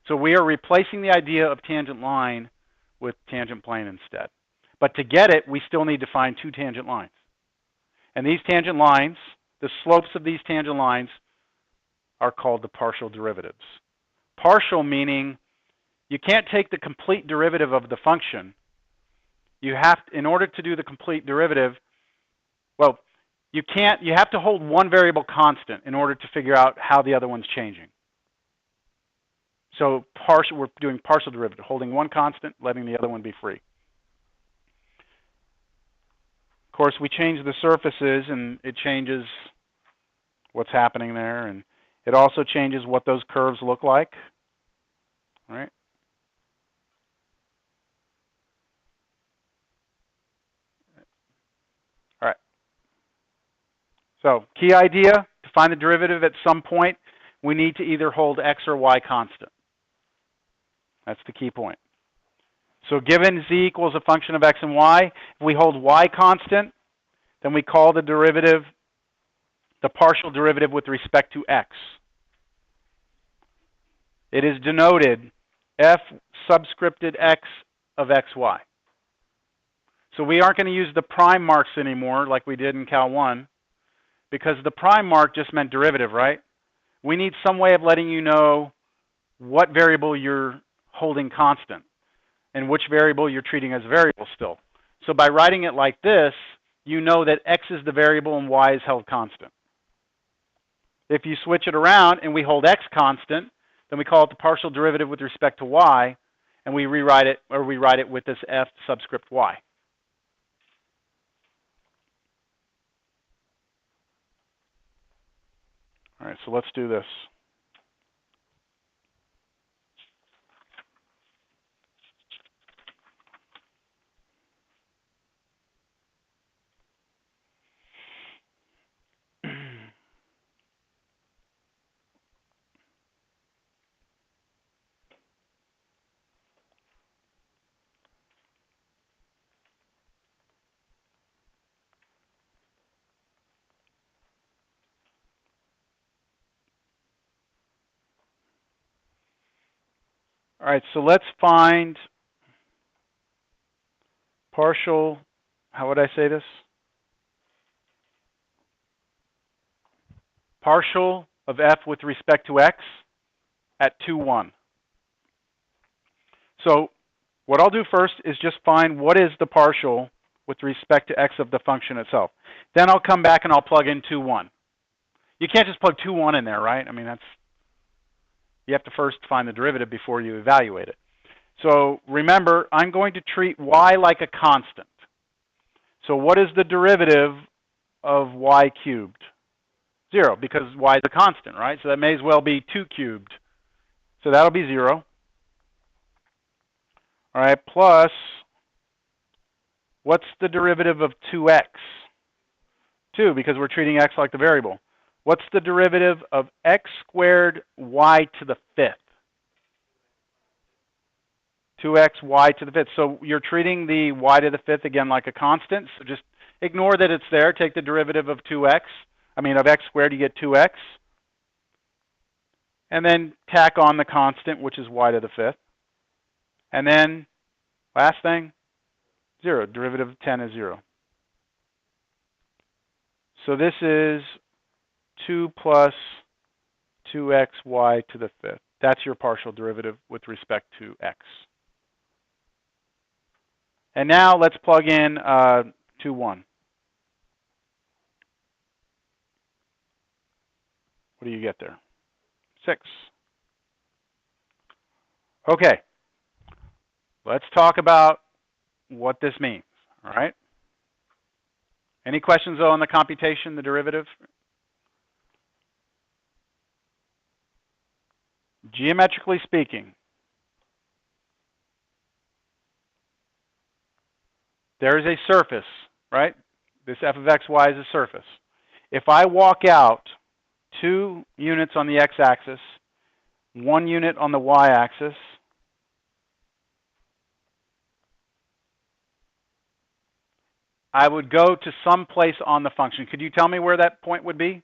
So we are replacing the idea of tangent line with tangent plane instead. But to get it, we still need to find two tangent lines. And these tangent lines, the slopes of these tangent lines, are called the partial derivatives. Partial meaning you can't take the complete derivative of the function. You have, in order to do the complete derivative, well, you have to hold one variable constant in order to figure out how the other one's changing. So we're doing partial derivative, holding one constant, letting the other one be free. Of course, we change the surfaces, and it changes what's happening there, and it also changes what those curves look like. All right? All right. So key idea, to find the derivative at some point, we need to either hold x or y constant. That's the key point. So given z equals a function of x and y, if we hold y constant, then we call the derivative the partial derivative with respect to x. It is denoted f subscripted x of xy. So we aren't going to use the prime marks anymore like we did in Cal 1, because the prime mark just meant derivative, right? We need some way of letting you know what variable you're holding constant and which variable you're treating as a variable still. So by writing it like this, you know that x is the variable and y is held constant. If you switch it around and we hold x constant, then we call it the partial derivative with respect to y, and we rewrite it, or we write it with this f subscript y. All right, so let's do this. All right, so let's find partial, how would I say this? Partial of f with respect to x at 2, 1. So what I'll do first is just find what is the partial with respect to x of the function itself. Then I'll come back and I'll plug in 2, 1. You can't just plug 2, 1 in there, right? I mean, you have to first find the derivative before you evaluate it. So remember, I'm going to treat y like a constant. So what is the derivative of y cubed? 0, because y is a constant, right? So that may as well be 2 cubed. So that'll be 0. All right, plus, what's the derivative of 2x? 2, because we're treating x like the variable. What's the derivative of x squared y to the 5th? 2x y to the 5th. So you're treating the y to the 5th again like a constant. So just ignore that it's there. Take the derivative of 2x. I mean, of x squared, you get 2x. And then tack on the constant, which is y to the 5th. And then, last thing, 0. Derivative of 10 is 0. So this is 2 plus 2xy to the 5th. That's your partial derivative with respect to x. And now let's plug in 2, 1. What do you get there? 6. Okay. Let's talk about what this means, all right? Any questions, though, on the computation, the derivative? Geometrically speaking, there is a surface, right? This f of xy is a surface. If I walk out 2 units on the x-axis, 1 unit on the y-axis, I would go to some place on the function. Could you tell me where that point would be?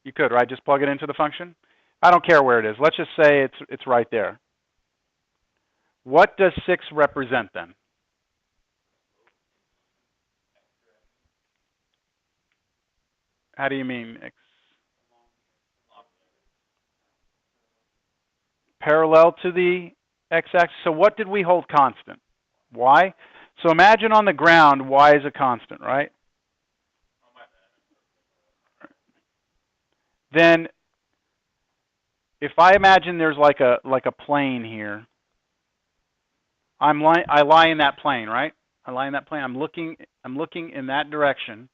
You could, right? Just plug it into the function? I don't care where it is. Let's just say it's right there. What does 6 represent then? How do you mean? Parallel to the x-axis. So what did we hold constant? Y. So imagine on the ground, y is a constant, right? Then if I imagine there's like a plane here, I lie in that plane, right? I lie in that plane. I'm looking in that direction.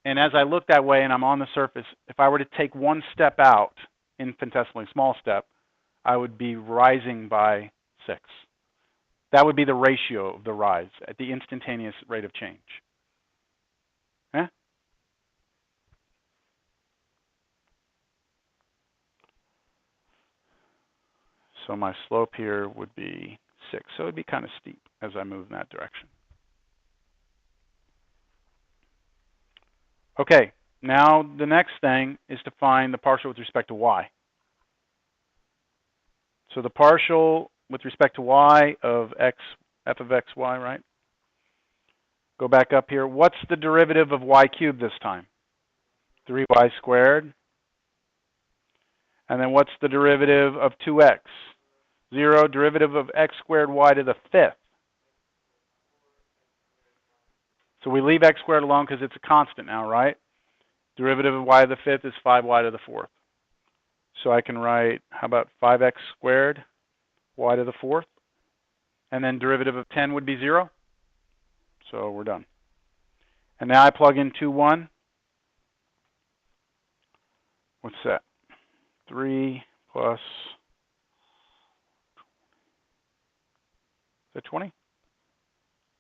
And as I look that way and I'm on the surface, if I were to take one step out, infinitesimally small step, I would be rising by 6. That would be the ratio of the rise at the instantaneous rate of change. Eh? So my slope here would be 6. So it would be kind of steep as I move in that direction. Okay, now the next thing is to find the partial with respect to y. So the partial with respect to y of f of xy, right? Go back up here. What's the derivative of y cubed this time? 3y squared. And then what's the derivative of 2x? 0. Derivative of x squared y to the 5th. So we leave x squared alone because it's a constant now, right? Derivative of y to the 5th is 5y to the 4th. So I can write, how about 5x squared y to the 4th? And then derivative of 10 would be 0. So we're done. And now I plug in 2, 1. What's that? 3 plus, is that 20?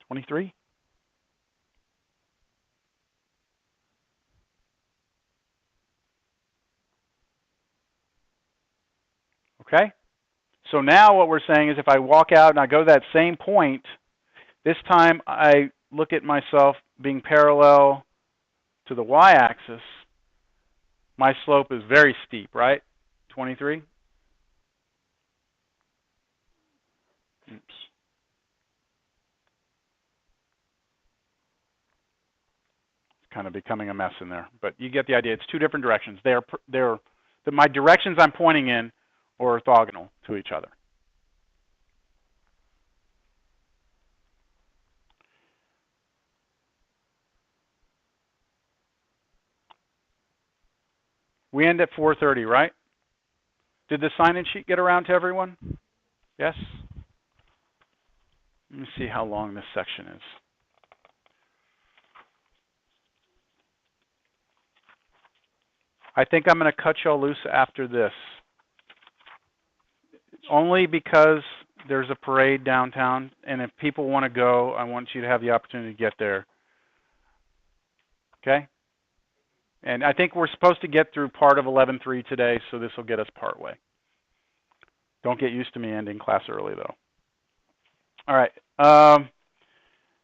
23? Okay? So now what we're saying is if I walk out and I go to that same point, this time I look at myself being parallel to the y-axis. My slope is very steep, right? 23? Oops. It's kind of becoming a mess in there, but you get the idea. It's 2 different directions. My directions I'm pointing in are orthogonal to each other. We end at 4:30, right? Did the sign-in sheet get around to everyone? Yes? Let me see how long this section is. I think I'm going to cut y'all loose after this. Only because there's a parade downtown, and if people want to go, I want you to have the opportunity to get there. Okay? And I think we're supposed to get through part of 11.3 today, so this will get us part way. Don't get used to me ending class early, though. All right.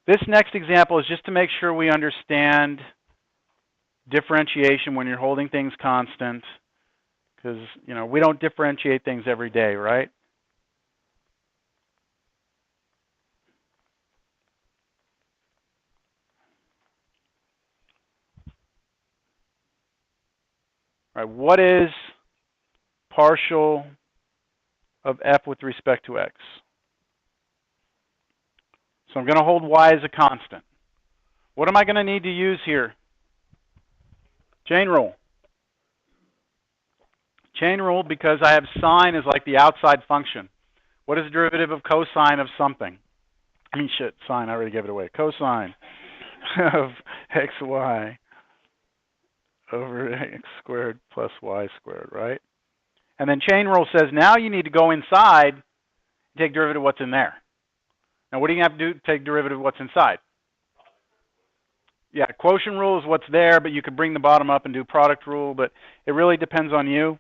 This next example is just to make sure we understand differentiation when you're holding things constant, because we don't differentiate things every day, right? All right. What is partial of f with respect to x? So I'm going to hold y as a constant. What am I going to need to use here? Chain rule. Chain rule, because I have sine as like the outside function. What is the derivative of cosine of something? Sine, I already gave it away. Cosine of xy over x squared plus y squared, right? And then chain rule says now you need to go inside and take derivative of what's in there. Now what do you have to do to take derivative of what's inside? Yeah, quotient rule is what's there, but you could bring the bottom up and do product rule, but it really depends on you.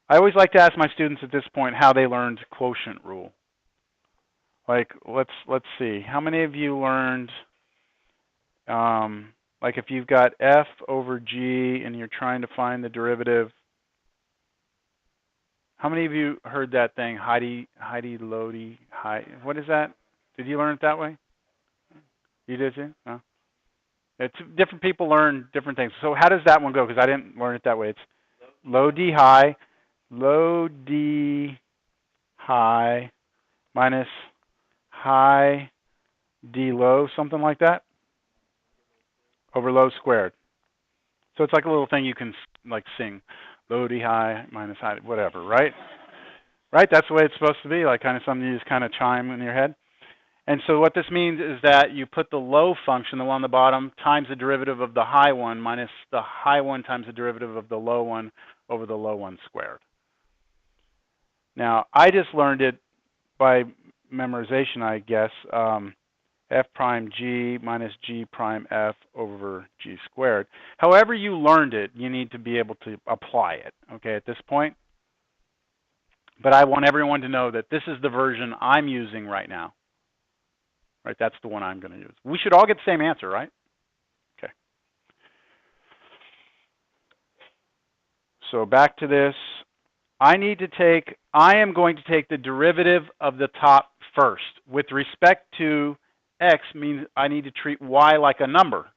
I always like to ask my students at this point how they learned quotient rule. Like, let's see. How many of you learned, like if you've got f over g and you're trying to find the derivative, how many of you heard that thing, Heidi, Lodi, what is that? Did you learn it that way? You did too? No? It's different people learn different things. So how does that one go? Because I didn't learn it that way. It's low d high minus high d low, something like that, over low squared. So it's like a little thing you can like sing, low d high minus high, whatever, right? Right, that's the way it's supposed to be, like kind of something you just kind of chime in your head. And so what this means is that you put the low function, the one on the bottom, times the derivative of the high one minus the high one times the derivative of the low one over the low one squared. Now, I just learned it by memorization, I guess. F prime g minus g prime f over g squared. However you learned it, you need to be able to apply it, okay, at this point. But I want everyone to know that this is the version I'm using right now. Right, that's the one I'm going to use. We should all get the same answer, right? Okay. So back to this. I am going to take the derivative of the top first. With respect to x means I need to treat y like a number.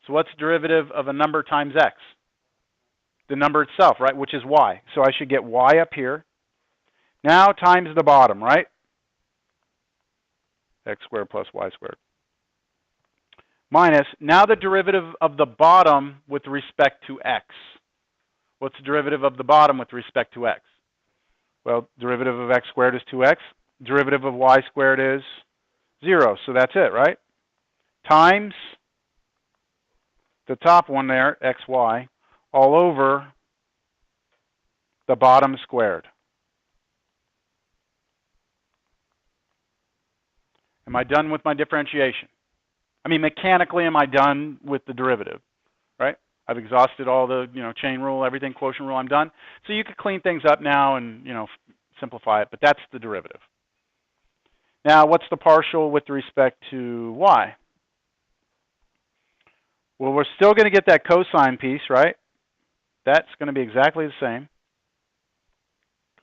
So what's the derivative of a number times x? The number itself, right, which is y. So I should get y up here. Now times the bottom, right? X squared plus y squared. Minus, now the derivative of the bottom with respect to x. What's the derivative of the bottom with respect to x? Well, derivative of x squared is 2x. Derivative of y squared is 0. So that's it, right? Times the top one there, xy, all over the bottom squared. Am I done with my differentiation? I mean, mechanically, am I done with the derivative, right? I've exhausted all the, chain rule, everything, quotient rule, I'm done. So you could clean things up now and, simplify it, but that's the derivative. Now, what's the partial with respect to y? Well, we're still going to get that cosine piece, right? That's going to be exactly the same.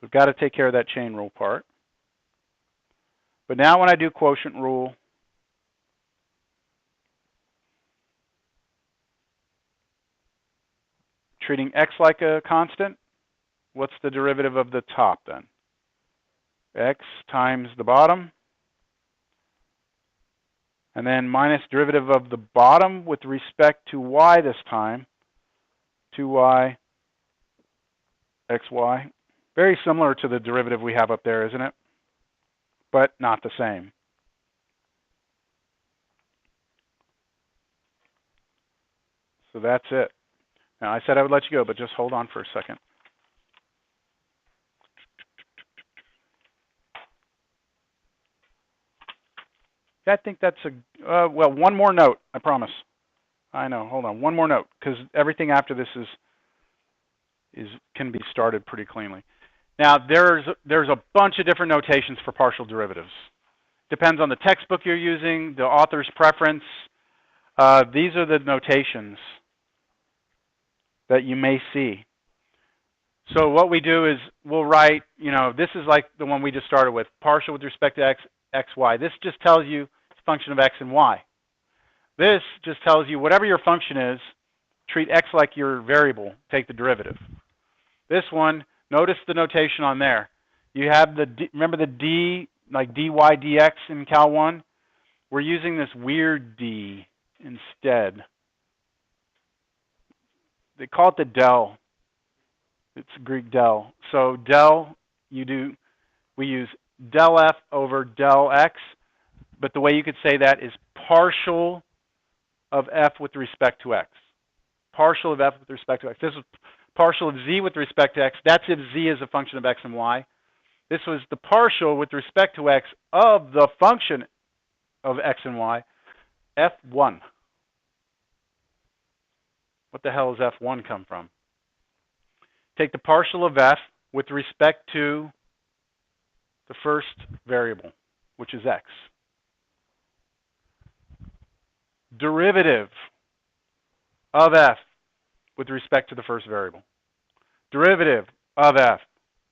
We've got to take care of that chain rule part. But now when I do quotient rule, treating x like a constant, what's the derivative of the top then? X times the bottom, and then minus derivative of the bottom with respect to y this time, 2y xy. Very similar to the derivative we have up there, isn't it? But not the same. So that's it. Now, I said I would let you go, but just hold on for a second. I think that's well, one more note, I promise. I know, hold on, one more note, because everything after this can be started pretty cleanly. Now, there's a bunch of different notations for partial derivatives. Depends on the textbook you're using, the author's preference. These are the notations that you may see. So what we do is we'll write, this is like the one we just started with, partial with respect to x, y. This just tells you it's a function of x and y. This just tells you whatever your function is, treat x like your variable, take the derivative. This one, notice the notation on there. You have remember the d, like dy dx in Cal 1? We're using this weird d instead. They call it the del. It's Greek del. So del, we use del f over del x, but the way you could say that is partial of f with respect to x. Partial of f with respect to x. This is partial of z with respect to x. That's if z is a function of x and y. This was the partial with respect to x of the function of x and y, f1. What the hell does f1 come from? Take the partial of f with respect to the first variable, which is x. Derivative of f with respect to the first variable. Derivative of f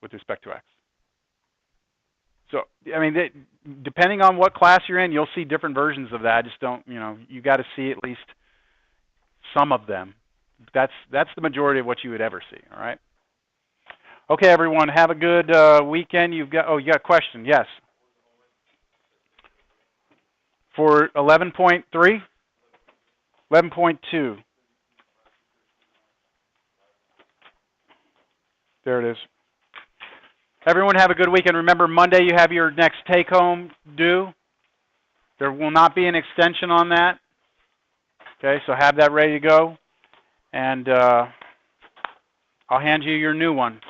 with respect to x. So, I mean, depending on what class you're in, you'll see different versions of that. I just don't, you got to see at least some of them. That's the majority of what you would ever see, all right? Okay, everyone, have a good weekend. You got a question? Yes. For 11.3? 11.2. There it is. Everyone have a good weekend. Remember, Monday you have your next take-home due. There will not be an extension on that. Okay, so have that ready to go. And I'll hand you your new one.